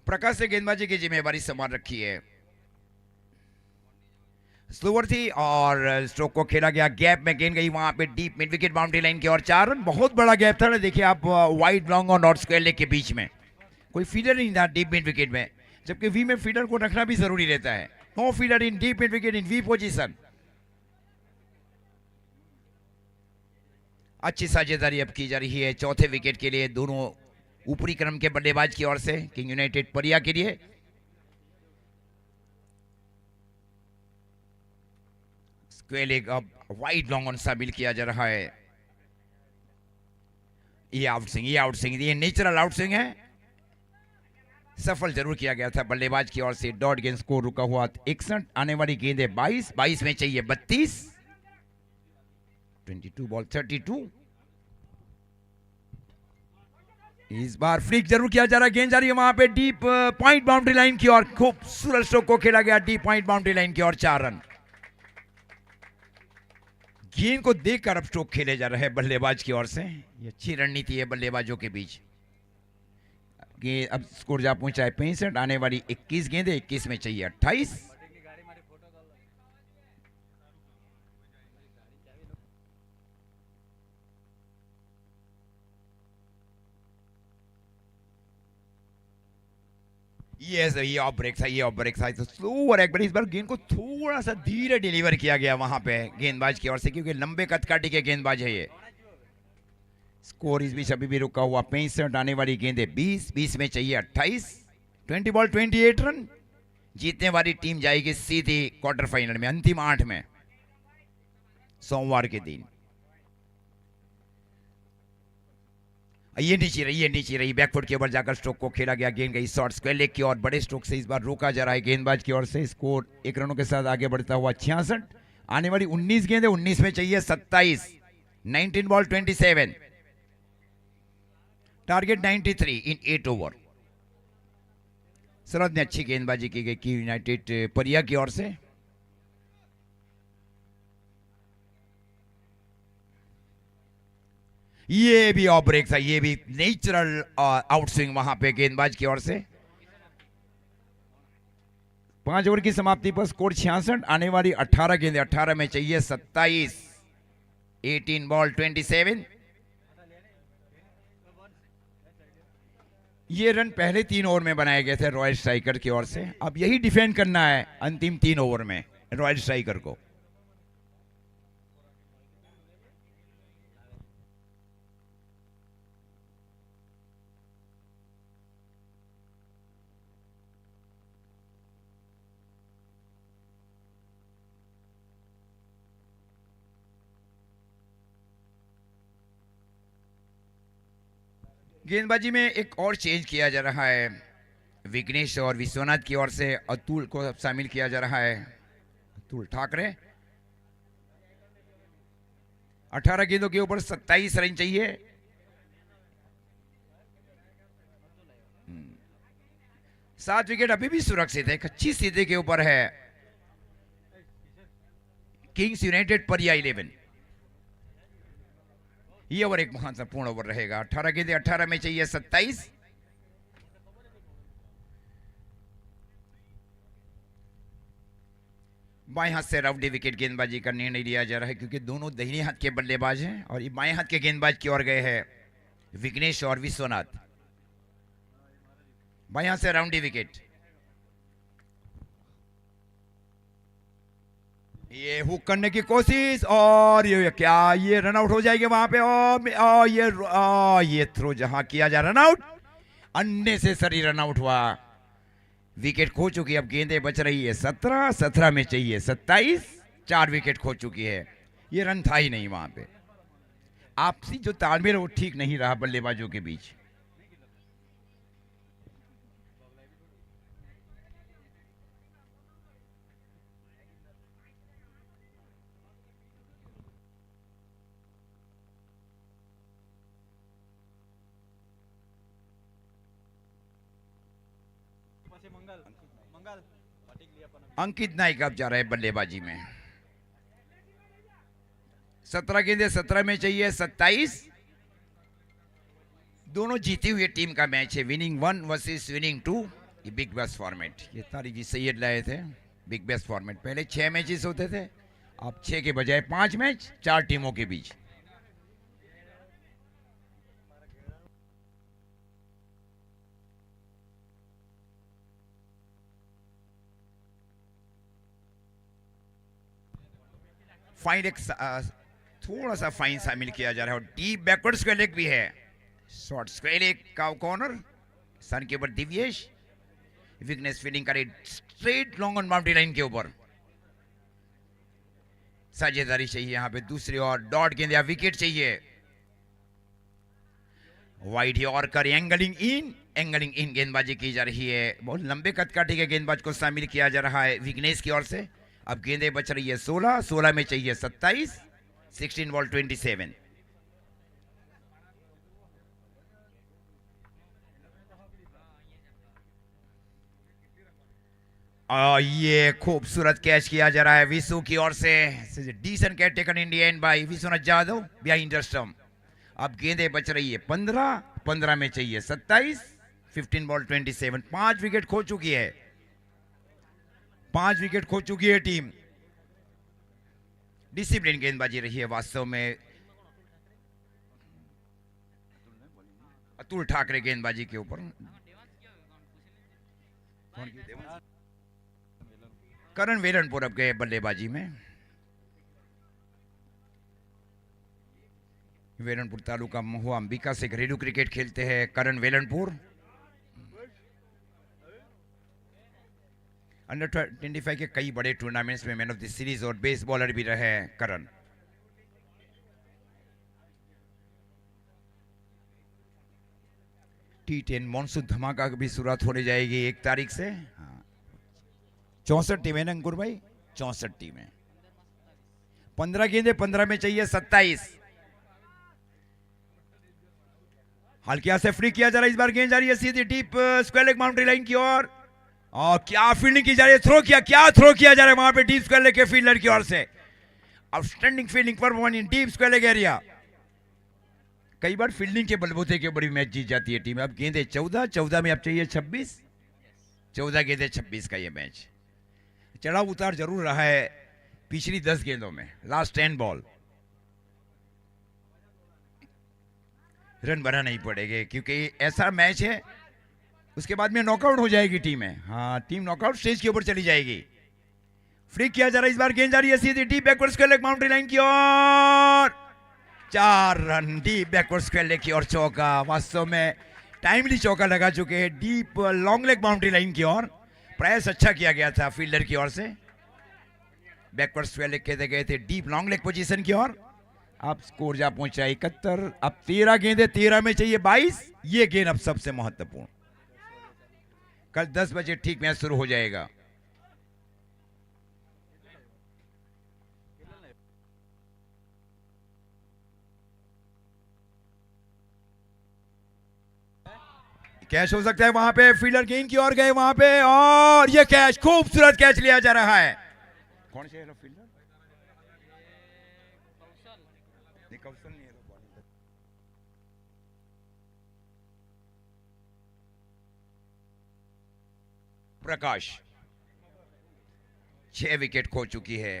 प्रकाश से गेंदबाजी की जिम्मेवारी संभाल रखी है. स्लोवर थी और स्ट्रोक को खेला गया. गैप में गेंद गई वहां पे deep mid wicket boundary line की और 4 रन. बहुत बड़ा गैप था. देखिए आप, वाइड लॉन्ग और नॉर्थ स्क्वायर लेग के बीच में कोई फीडर नहीं था डीप मिड विकेट में, जबकि वी में फीडर को रखना भी जरूरी रहता है. No fielder in deep mid wicket in the position. अच्छी साझेदारी अब की जा रही है चौथे विकेट के लिए दोनों ऊपरी क्रम के बल्लेबाज की ओर से किंग यूनाइटेड परिया के लिए. स्क्वायर लेग अब वाइड लॉन्ग ऑन शामिल किया जा रहा है. ये आउट स्विंग, ये नेचुरल आउट स्विंग है. सफल जरूर किया गया था बल्लेबाज की ओर से। डॉट गेंद स्कोर रुका हुआ 61। आने वाली गेंद है 22, 22 में चाहिए 32। 22 बॉल 32। इस बार फ्लिक जरूर किया जा रहा है, गेंद जा रही है वहां पे डीप पॉइंट बाउंड्री लाइन की ओर। खूबसूरत स्ट्रोक को खेला गया डीप पॉइंट बाउंड्री लाइन की ओर, 4 रन। गेंद को देखकर अब स्ट्रोक खेले जा रहे हैं बल्लेबाज की ओर से। ये अच्छी रणनीति है बल्लेबाजों के बीच। गेंद अब स्कोर जा पहुंचा है 65। आने वाली 21 गेंदें, 21 में चाहिए 28। ये ऑफ ब्रेक था, ये ऑफ ब्रेक था। तो स्लोअर एक बार, इस बार गेंद को थोड़ा सा धीरे डिलीवर किया गया वहां पे गेंदबाज की ओर से, क्योंकि लंबे कदकाठी के गेंदबाज है ये। स्कोर इस बीच अभी भी रुका हुआ 65। आने वाली गेंदें 20, 20 में चाहिए 28। 20 बॉल 28 रन। जीतने वाली टीम जाएगी सीधी क्वार्टर फाइनल में, अंतिम 8 में, सोमवार के दिन। ये नीचे रही बैकफुट के ऊपर जाकर स्ट्रोक को खेला गया। गेंद गई शॉर्ट स्क्वायर लेग की ओर, बड़े स्ट्रोक से इस बार रोका जा रहा है गेंदबाज की ओर से। स्कोर 1 रनों के साथ आगे बढ़ता हुआ 66। आने वाली 19 गेंदें, 19 में चाहिए 27। 19 बॉल 27। टारगेट 93 इन 8 ओवर। सरहद ने अच्छी गेंदबाजी की गई की यूनाइटेड परिया की ओर से। ये भी ऑफ ब्रेक था, ये भी नेचुरल आउट स्विंग वहां पे गेंदबाज की ओर से। 5 ओवर की समाप्ति पर स्कोर 66। आने वाली 18 गेंदें, 18 में चाहिए 27। 18 बॉल 27। ये रन पहले 3 ओवर में बनाए गए थे रॉयल स्ट्राइकर की ओर से। अब यही डिफेंड करना है अंतिम 3 ओवर में रॉयल स्ट्राइकर को। गेंदबाजी में एक और चेंज किया जा रहा है। विघ्नेश और विश्वनाथ की ओर से अतुल को शामिल किया जा रहा है। अतुल ठाकरे। 18 गेंदों के ऊपर 27 रन चाहिए। 7 विकेट अभी भी सुरक्षित है, एक अच्छी स्थिति के ऊपर है किंग्स यूनाइटेड परिया 11। ये ओवर एक महत्वपूर्ण ओवर रहेगा। 18 गेंदें, 18 में चाहिए 27। बाएं हाथ से राउंडी विकेट गेंदबाजी का निर्णय लिया जा रहा है, क्योंकि दोनों दाहिने हाथ के बल्लेबाज हैं और ये बाएं हाथ के गेंदबाज की ओर गए हैं विघ्नेश और विश्वनाथ। बाएं हाथ से राउंडी विकेट। ये हुक करने की कोशिश और ये क्या, ये रन आउट हो जाएगी वहां पे। और ये थ्रो जहां किया जा run out, unnecessary run out हुआ। विकेट खो चुकी, अब गेंदें बच रही है 17। 17 में चाहिए 27। 4 विकेट खो चुकी है। ये रन था ही नहीं वहां पे। आपसी जो तालमेल वो ठीक नहीं रहा बल्लेबाजों के बीच। अंकित नाइक अब जा रहे हैं बल्लेबाजी में। 17 गेंदें, 17 में चाहिए 27। दोनों जीती हुई टीम का मैच है, विनिंग 1 वर्सेस विनिंग 2। ये बिग बैश फॉर्मेट, ये तारिक जी सैयद लाए थे बिग बैश फॉर्मेट। पहले 6 मैचेस होते थे, अब 6 के बजाय 5 मैच 4 टीमों के बीच। फाइन एक थोड़ा सा फाइन शामिल किया जा रहा है और डीप बैकवर्ड स्क्वायर लेग भी है। शॉर्ट स्क्वायर लेग का कॉर्नर, सन के ऊपर दिव्येश। विघ्नेश फील्डिंग करे straight long on boundary line के ऊपर। साझेदारी चाहिए यहां पे दूसरी और डॉट गेंद या विकेट चाहिए। वाइड यॉर्कर, एंगलिंग इन गेंदबाजी की जा रही है। बहुत लंबे कद काठी के गेंदबाज को शामिल किया जा रहा है विघ्नेश की ओर से। अब गेंदें बच रही है 16 में चाहिए 27, 16 बॉल 27। ये खूबसूरत कैच किया जा रहा है विशु की ओर से। Decision catch taken in the end by Vishwanath Jadhav behind the stump. अब गेंदें बच रही है 15 में चाहिए 27, 15 बॉल 27। 5 विकेट खो चुकी है, 5 विकेट खो चुकी है टीम। डिसिप्लिन गेंदबाजी रही है वास्तव में। अतुल ठाकरे गेंदबाजी के ऊपर। करण वेलनपुर अब गए बल्लेबाजी में। वेलनपुर तालुका महुआ अंबिका से घरेलू क्रिकेट खेलते हैं करण वेलनपुर। अंडर 25 के कई बड़े टूर्नामेंट्स में मैन ऑफ द सीरीज और बेस बॉलर भी रहे करण। T10 मॉनसून धमाका की भी शुरुआत होने जाएगी 1 तारीख से। हाँ, 64 टीमें ना अंकुर भाई, 64 टीमें। 15 गेंदे 15 में चाहिए 27। हल्किया से फ्री किया जा रहा है। इस बार गेंद जा रही है सीधी deep square leg boundary line की ओर। और क्या फील्डिंग की जा रही है, थ्रो किया जा रहा है वहां पे डीप स्क्वायर लेग के फील्डर की ओर से। Outstanding fielding performance in deep square leg area. कई बार फील्डिंग के बलबूते के बड़ी मैच जीत जाती है टीम। अब गेंदे 14 में अब चाहिए 26, 14 गेंदे 26 का ये मैच। चढ़ाव उतार जरूर रहा है पिछली 10 गेंदों में। लास्ट 10 बॉल रन बना नहीं पड़ेंगे क्योंकि ऐसा मैच है, उसके बाद में नॉकआउट हो जाएगी टीमें। हाँ, टीम नॉकआउट स्टेज के ऊपर चली जाएगी। फ्री किया जा रहा है। इस बार गेंद जा रही है सीधी deep backward square leg boundary line की ओर। 4 run deep backward square leg की ओर चौका। वास्तव में टाइमली चौका लगा चुके हैं deep long leg boundary line की ओर। प्रयास अच्छा किया गया था फील्डर की ओर से। बैकवर्ड स्क्वायर लेग कहते गए थे डीप लॉन्ग लेग पोजीशन की ओर। अब स्कोर जा पहुंचा 71। अब 13 गेंदे 13 में चाहिए 22। ये गेंद अब सबसे महत्वपूर्ण। कल 10 बजे ठीक मैच शुरू हो जाएगा। कैच हो सकता है वहां पे। फील्डर गेंद की ओर गए वहां पे और ये कैच, खूबसूरत कैच लिया जा रहा है। कौन से फील्डर? कौशल नहीं है। प्रकाश 6 विकेट खो चुकी है।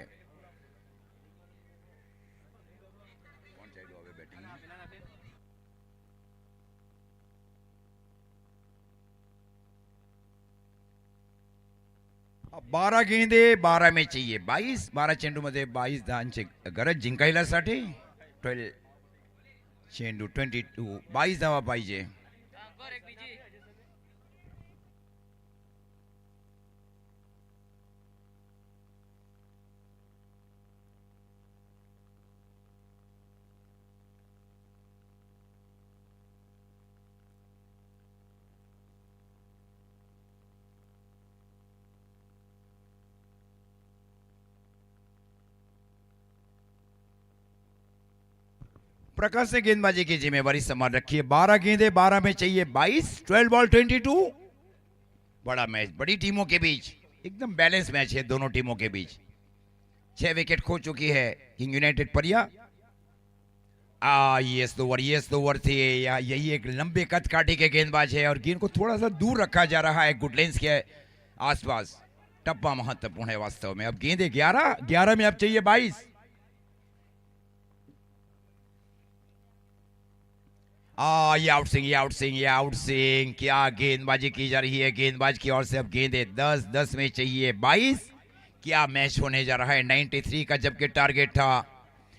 अब 12 गेंदे 12 में चाहिए 22। 12 चेंडूमध्ये 22 धावांची गरज जिंकायलासाठी। 12 चेंडू 22 22 धावा पाहिजे। प्रकाश ने गेंदबाजी की जिम्मेवारी संभाल रखी है। 12 गेंदे 12 में चाहिए 22। 12 बॉल 22। बड़ा मैच बड़ी टीमों के बीच, एकदम बैलेंस मैच है दोनों टीमों के बीच। 6 विकेट खो चुकी है किंग यूनाइटेड परिया। ये ओवर थी। यही एक लंबे कद काठी के गेंदबाज है और गेंद को थोड़ा सा दूर रखा जा रहा है गुडलेंस के आसपास। टप्पा महत्वपूर्ण है वास्तव में। अब गेंदे 11 में अब चाहिए 22। ये आउट स्विंग क्या गेंदबाजी की जा रही है गेंदबाज की ओर से। अब गेंदे 10 में चाहिए 22। क्या मैच होने जा रहा है 93 का जबकि टारगेट था।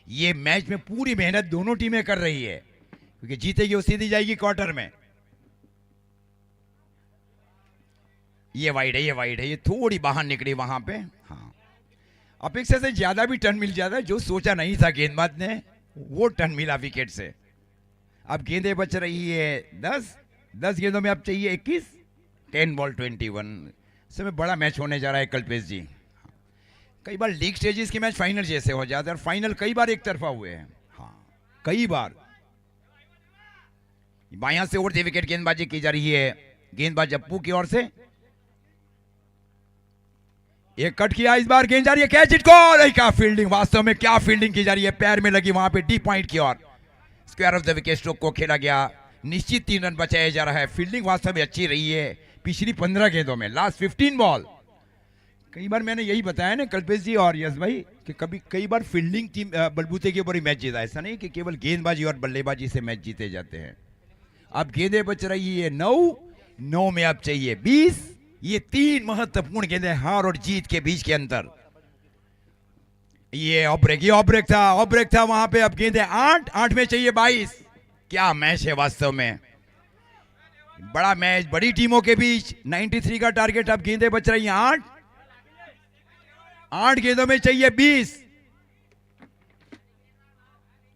ये मैच में पूरी मेहनत दोनों टीमें कर रही है क्योंकि जीतेगी वो सीधी जाएगी क्वार्टर में। ये वाइड है, ये थोड़ी बाहर निकली वहां पे। हाँ, अपेक्षा से ज्यादा भी टर्न मिल जाता है। जो सोचा नहीं था गेंदबाज ने वो टर्न मिला विकेट से। अब गेंदें बच रही है 10 गेंदों में अब चाहिए 21, 10 बॉल 21। समय बड़ा मैच होने जा रहा है कल्पेश जी। कई बार लीग स्टेजेस के मैच फाइनल जैसे हो जाते हैं, और फाइनल कई बार एक तरफा हुए हैं। हाँ, कई बार। बायां से उड़ती विकेट गेंदबाजी की जा रही है, गेंदबाज अप्पू की ओर से। एक कट किया, इस बार गेंद जा रही है, कैच इट को। क्या फील्डिंग, वास्तव में क्या फील्डिंग की जा रही है, पैर में लगी वहां पे, डी पॉइंट की ओर। Square off the wicket stroke को खेला गया, निश्चित 3 रन बचाया जा रहा है। फील्डिंग वास्तव में अच्छी रही है पिछली 15 गेंदों में, लास्ट 15 बॉल। कई बार मैंने यही बताया ना कल्पेश जी और यश भाई कि कई बार फील्डिंग टीम बलबूते के ऊपर ही मैच जीता। ऐसा नहीं कि केवल गेंदबाजी और बल्लेबाजी से मैच जीते जाते हैं। अब गेंदें बच रही है 9 में अब चाहिए 20। ये 3 महत्वपूर्ण गेंदें, हार और जीत के बीच के अंतर। ये ऑब्रेक था वहां पे। अब गेंदें 8 में चाहिए 22। क्या मैच है वास्तव में, बड़ा मैच बड़ी टीमों के बीच। 93 का टारगेट, अब गेंदें बच रही हैं 8 गेंदों में चाहिए 20।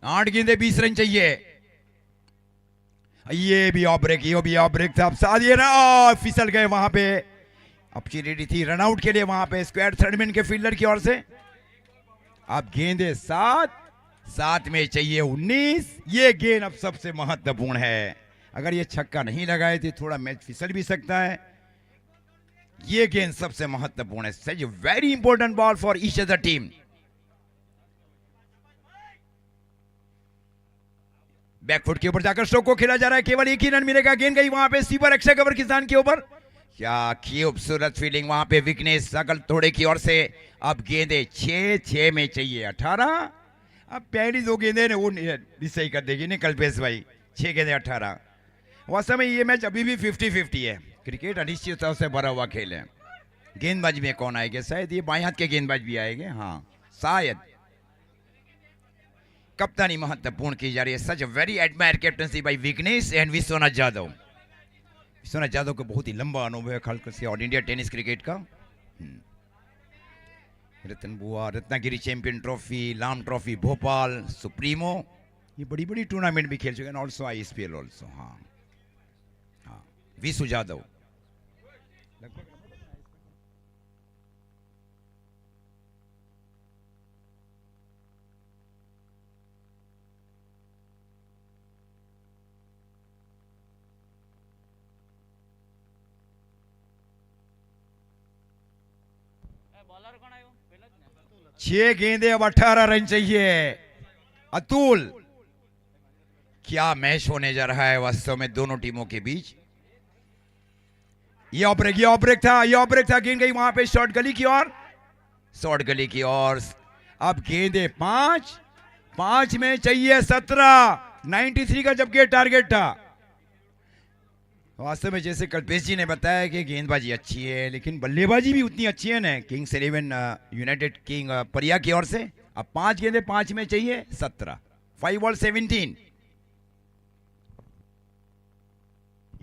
8 गेंदें 20 रन चाहिए। ये भी ऑब्रेक था। अब साथ ये ना फिसल गए वहां पे, अपॉर्चुनिटी थी रन आउट के लिए वहां पे स्क्वायर थर्डमैन के फील्डर की ओर से। अब गेंदे 7 में चाहिए 19। ये गेंद अब सबसे महत्वपूर्ण है, अगर ये छक्का नहीं लगाए तो थोड़ा मैच फिसल भी सकता है। ये गेंद सबसे महत्वपूर्ण है, such very important ball for each other team. Back foot के ऊपर जाकर स्ट्रोक को खेला जा रहा है, केवल एक ही रन मिलेगा। गेंद गई वहां पे सीपर अक्षय कवर किसान के ऊपर। क्या खूबसूरत फील्डिंग वहां पे विघ्नेश सकल थोड़े की ओर से। अब गेंदे 6 में चाहिए 18। अब पहली 2 गेंदे ने वो सही कर देगी नहीं कल्पेश भाई, 6 गेंदे 18। वास्तव में ये मैच अभी भी 50-50 है। क्रिकेट अनिश्चितता से भरा हुआ खेल है। गेंदबाजी में कौन आएंगे, शायद ये बाएं हाथ के गेंदबाज भी आएंगे, हाँ शायद। कप्तानी महत्वपूर्ण की जा रही है, such very admire captaincy by Vighnesh and Vishwanath Yadav. Vishwanath Yadav को बहुत ही लंबा अनुभव है खासकर से ऑल इंडिया टेनिस क्रिकेट का। रतन बुआ, रत्नागिरी चैंपियन ट्रॉफी, लाम ट्रॉफी भोपाल, सुप्रीमो, ये बड़ी बड़ी टूर्नामेंट भी खेल चुके हैं। Also ISPL also. हाँ, विशु यादव। छह गेंदे अब 18 रन चाहिए। अतुल, क्या मैच होने जा रहा है वास्तव में दोनों टीमों के बीच। ये ऑब्रेक था। गेंद गई वहां पे शॉर्ट गली की ओर। अब गेंदे 5 में चाहिए 17। 93 का जबकि टारगेट था। वास्तव में जैसे कल्पेश जी ने बताया कि गेंदबाजी अच्छी है, लेकिन बल्लेबाजी भी उतनी अच्छी है ना। किंग्स 11 यूनाइटेड किंग परिया की ओर से। अब 5 गेंदे 5 में चाहिए 17। 5 बॉल 17।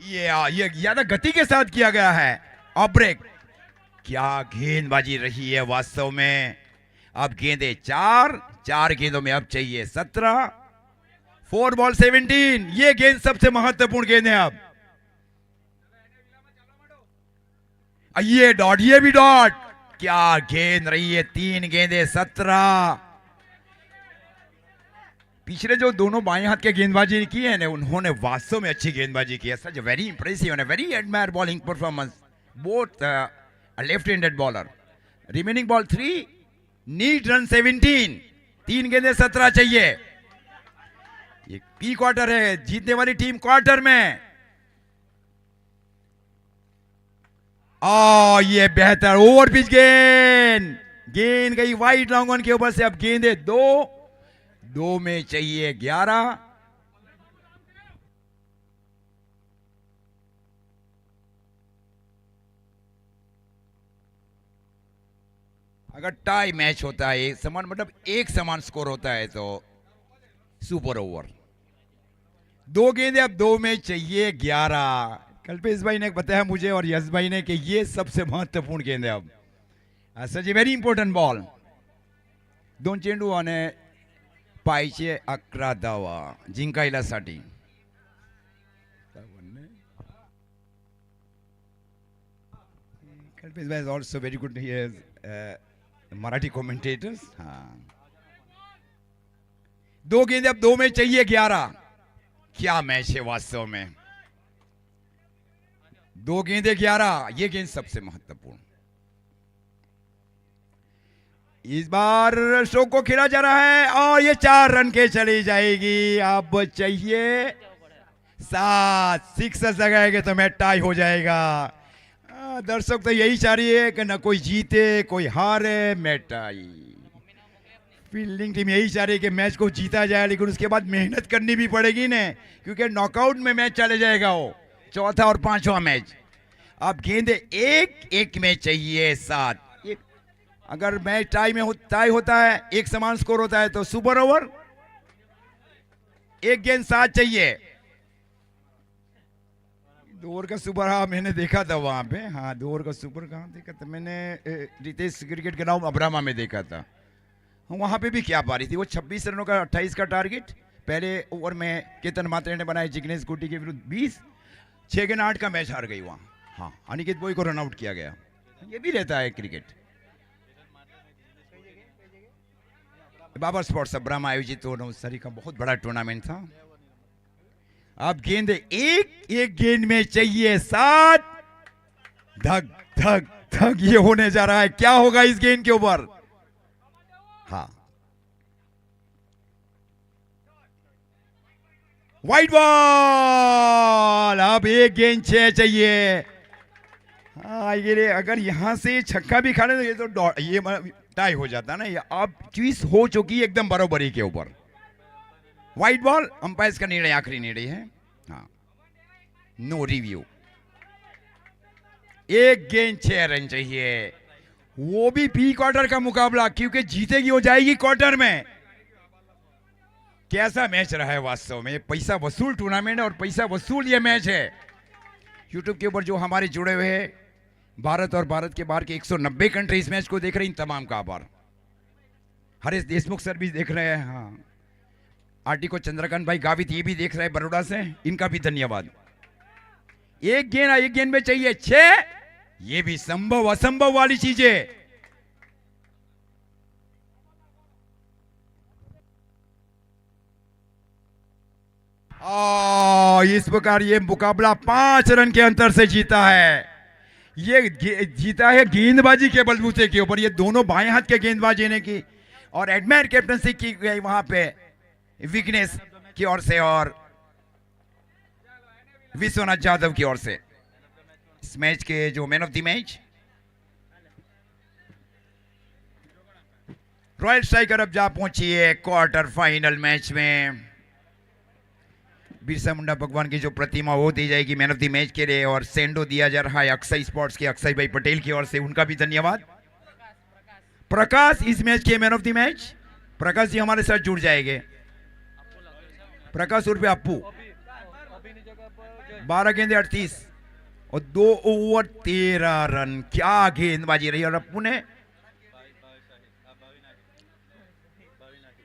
ये ज्यादा गति के साथ किया गया है। ऑब्रेक, क्या गेंदबाजी रही है वास्तव में। अब गेंदे 4 गेंदों में अब चाहिए 17। 4 बॉल 17। ये गेंद सबसे महत्वपूर्ण गेंद है। अब ये भी डॉट। क्या गेंद रही है, 3 गेंदे 17। पिछले जो दोनों बाएं हाथ के गेंदबाजी की है ना, उन्होंने वास्तव में अच्छी गेंदबाजी की है। Such very impressive and very admire bowling performance both left handed bowler. Remaining ball 3, need run 17। 3 गेंदे 17 चाहिए। ये पी क्वार्टर है, जीतने वाली टीम क्वार्टर में। ये बेहतर ओवर पिच गेंद गई वाइड लॉन्ग ऑन के ऊपर से। अब गेंदे 2 में चाहिए 11। अगर टाई मैच होता है एक समान, मतलब एक समान स्कोर होता है तो सुपर ओवर। 2 गेंदे अब 2 में चाहिए 11। कल्पेश भाई ने बताया मुझे और यश भाई ने कि ये सबसे महत्वपूर्ण गेंद है। अब सच वेरी इंपॉर्टेंट बॉल। 2 चेंडू आणि पाहिजे 11 धावा जिंकायलासाठी। Kalpesh bhai is also very good. He is Marathi commentators. हाँ. 2 गेंद अब 2 में चाहिए 11. क्या मैच है वास्तव में. 2 गेंदे 11. ये गेंद सबसे महत्वपूर्ण. इस बार स्ट्रोक को खेला जा रहा है और ये 4 रन के चली जाएगी. अब चाहिए 7. 6 लगाएंगे तो मैच टाई हो जाएगा. दर्शक तो यही चाह रही है कि ना कोई जीते कोई हारे, मैच टाई. फील्डिंग टीम यही चाह रही है कि मैच को जीता जाए, लेकिन उसके बाद मेहनत करनी भी पड़ेगी ना, क्योंकि नॉकआउट में मैच चले जाएगा वो. चौथा और 5वां मैच. अब गेंदे 1 में चाहिए 7. अगर मैच टाई में टाई होता है, एक समान स्कोर होता है तो सुपर ओवर. 1 गेंद 7 चाहिए. 2 ओवर का सुपर, हाँ मैंने देखा था वहां पे. हाँ 2 ओवर का सुपर कहाँ देखा था मैंने? रितेश क्रिकेट ग्राउंड अब्रामा में देखा था. वहां पे भी क्या पारी थी वो. 26 रनों का 28 का टारगेट. पहले ओवर में केतन मात्रे ने बनाया जिग्नेश गुड्डी के विरुद्ध 20. 6 गेंद 8 का मैच हार गई वहां. हाँ अनिकेत बॉय को रन आउट किया गया. ये भी रहता है क्रिकेट. बाबर स्पोर्ट्स अब्रामा आयोजित नवसारी का बहुत बड़ा टूर्नामेंट था. अब गेंद 1 गेंद में चाहिए 7. धक धक धक ये होने जा रहा है. क्या होगा इस गेंद के ऊपर? हाँ वाइड बॉल. अब 1 गेंद 6 चाहिए. हाँ ये अगर यहां से छक्का भी खाने तो ये टाई हो जाता ना. ये अब चीज हो चुकी है एकदम बराबरी के ऊपर. Wide ball. अंपायर का निर्णय आखिरी निर्णय है. हाँ नो रिव्यू. 1 गेंद 6 रन चाहिए. वो भी प्री क्वार्टर का मुकाबला, क्योंकि जीतेगी हो जाएगी क्वार्टर में. कैसा मैच रहा है वास्तव में. पैसा वसूल टूर्नामेंट और पैसा वसूल ये मैच है. यूट्यूब के ऊपर जो हमारे जुड़े हुए हैं भारत और भारत के बाहर के 190 कंट्री इस मैच को देख रहे हैं, इन तमाम का आभार. हरीश देशमुख सर भी देख रहे हैं. हाँ आर्टिको चंद्रकांत भाई गावित ये भी देख रहे हैं बड़ौदा से, इनका भी धन्यवाद. 1 गेंद में चाहिए 6. ये भी संभव असंभव वाली चीजें. इस प्रकार ये मुकाबला 5 रन के अंतर से जीता है. ये जीता है गेंदबाजी के बलबूते के ऊपर. ये दोनों बाएं हाथ के गेंदबाजी ने की और एडमायर कैप्टनसी की गई वहां पे विघ्नेश की ओर से और विश्वनाथ यादव की ओर से. इस मैच के जो man of the match royal striker अब जा पहुंची है क्वार्टर फाइनल मैच में. बिरसा मुंडा भगवान की जो प्रतिमा वो दी जाएगी मैन ऑफ द मैच के लिए, और सेंडो दिया जा रहा है अक्षय स्पोर्ट्स के अक्षय भाई पटेल की ओर से, उनका भी धन्यवाद. प्रकाश इस मैच के man of the match. Prakash ji हमारे साथ जुड़ जाएंगे. प्रकाश उर्फ अप्पू. 12 गेंदे 38 और 2 ओवर 13 रन. क्या गेंदबाजी रही. और अप्पू ने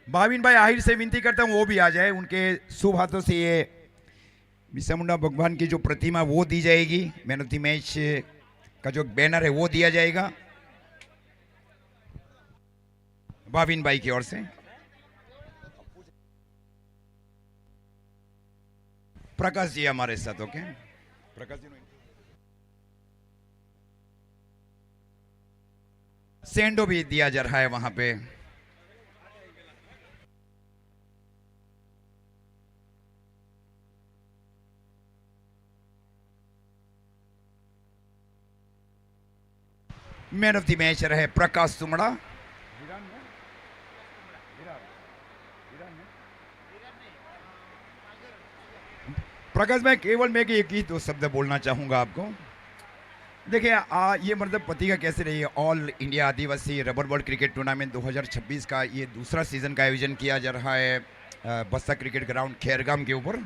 भाविन भाई आहिर से विनती करता हूं वो भी आ जाए. उनके शुभ हाथों से ये बिरसा मुंडा भगवान की जो प्रतिमा वो दी जाएगी. मैन ऑफ द मैच का जो बैनर है वो दिया जाएगा भाविन भाई की ओर से. प्रकाश जी हमारे साथ. ओके प्रकाश जी. सेंडो भी दिया जा रहा है वहां पे. मैन ऑफ द मैच रहे प्रकाश सुमड़ा. प्रकाश मैं केवल मैं एक ही 2 शब्द बोलना चाहूंगा आपको. देखिए ये मतलब पति का कैसे रही है. ऑल इंडिया आदिवासी रबर बॉल क्रिकेट टूर्नामेंट 2026 का ये दूसरा सीजन का आयोजन किया जा रहा है बस्ता क्रिकेट ग्राउंड खैरगाम के ऊपर.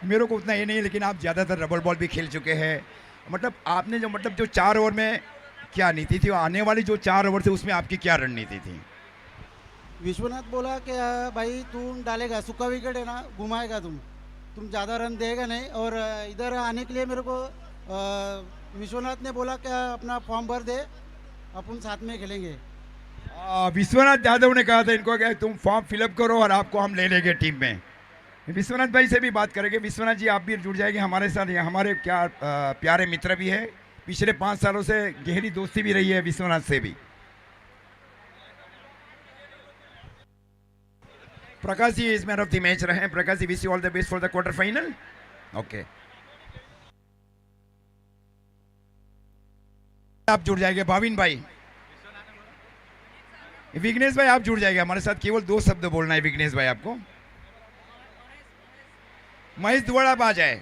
मेरे को उतना ये नहीं, लेकिन आप ज़्यादातर रबर बॉल भी खेल चुके हैं. मतलब आपने जो 4 ओवर में क्या नीति थी, आने वाली जो 4 ओवर थे उसमें आपकी क्या रणनीति थी? विश्वनाथ बोला कि भाई तुम डालेगा, सूखा विकेट है ना, घुमाएगा तुम ज़्यादा रन देगा नहीं. और इधर आने के लिए मेरे को विश्वनाथ ने बोला कि अपना फॉर्म भर दे, अपन साथ में खेलेंगे। विश्वनाथ यादव ने कहा था इनको कि तुम फॉर्म फिलअप करो और आपको हम ले लेंगे टीम में। विश्वनाथ भाई से भी बात करेंगे। विश्वनाथ जी आप भी जुड़ जाएंगे हमारे साथ। ये हमारे क्या प्यारे मित्र भी है, पिछले 5 सालों से गहरी दोस्ती भी रही है विश्वनाथ से भी। Prakash ji is man of the match रहे हैं। Prakash ji wish you all the best for the quarter final. Okay आप जुड़ जाएंगे। भाविन भाई, विघ्नेश भाई आप जुड़ जाएंगे हमारे साथ। केवल 2 शब्द बोलना है विघ्नेश भाई आपको। महेश दुआड़ा आ जाए।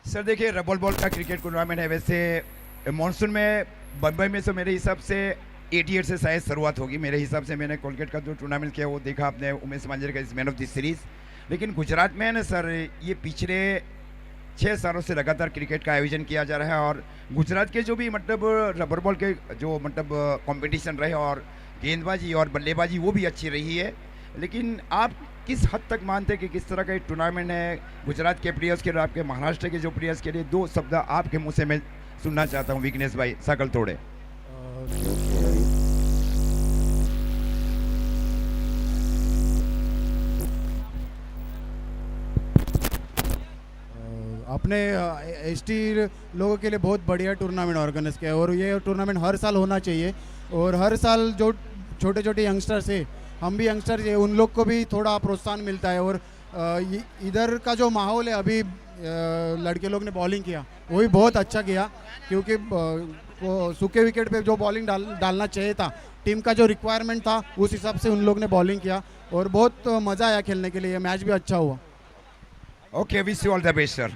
सर देखिए रबल बॉल का क्रिकेट टूर्नामेंट है। वैसे मॉनसून में बम्बई में तो मेरे हिसाब से 88 से शायद शुरुआत होगी। मेरे हिसाब से मैंने कोलकाता का जो टूर्नामेंट किया वो देखा आपने, उमेश मांजर का इस मैन ऑफ द सीरीज। लेकिन गुजरात में है ना सर, ये पिछले 6 सालों से लगातार क्रिकेट का आयोजन किया जा रहा है और गुजरात के जो भी मतलब रबर बॉल के जो मतलब कंपटीशन रहे और गेंदबाजी और बल्लेबाजी वो भी अच्छी रही है। लेकिन आप किस हद तक मानते हैं कि किस तरह का एक टूर्नामेंट है गुजरात के प्लेयर्स के लिए, आपके महाराष्ट्र के जो प्लेयर्स के लिए? 2 शब्द आपके मुंह से मैं सुनना चाहता हूँ विघ्नेश भाई, सकल तोड़े। अपने एसटी लोगों के लिए बहुत बढ़िया टूर्नामेंट ऑर्गेनाइज किया है और ये टूर्नामेंट हर साल होना चाहिए। और हर साल जो छोटे छोटे यंगस्टर्स है, हम भी यंगस्टर्स है, उन लोग को भी थोड़ा प्रोत्साहन मिलता है। और इधर का जो माहौल है, अभी लड़के लोग ने बॉलिंग किया वो भी बहुत अच्छा किया, क्योंकि वो सूखे विकेट पे जो बॉलिंग डालना चाहिए था, टीम का जो रिक्वायरमेंट था उस हिसाब से उन लोग ने बॉलिंग किया और बहुत मज़ा आया खेलने के लिए। मैच भी अच्छा हुआ। Okay wish you all the best sir.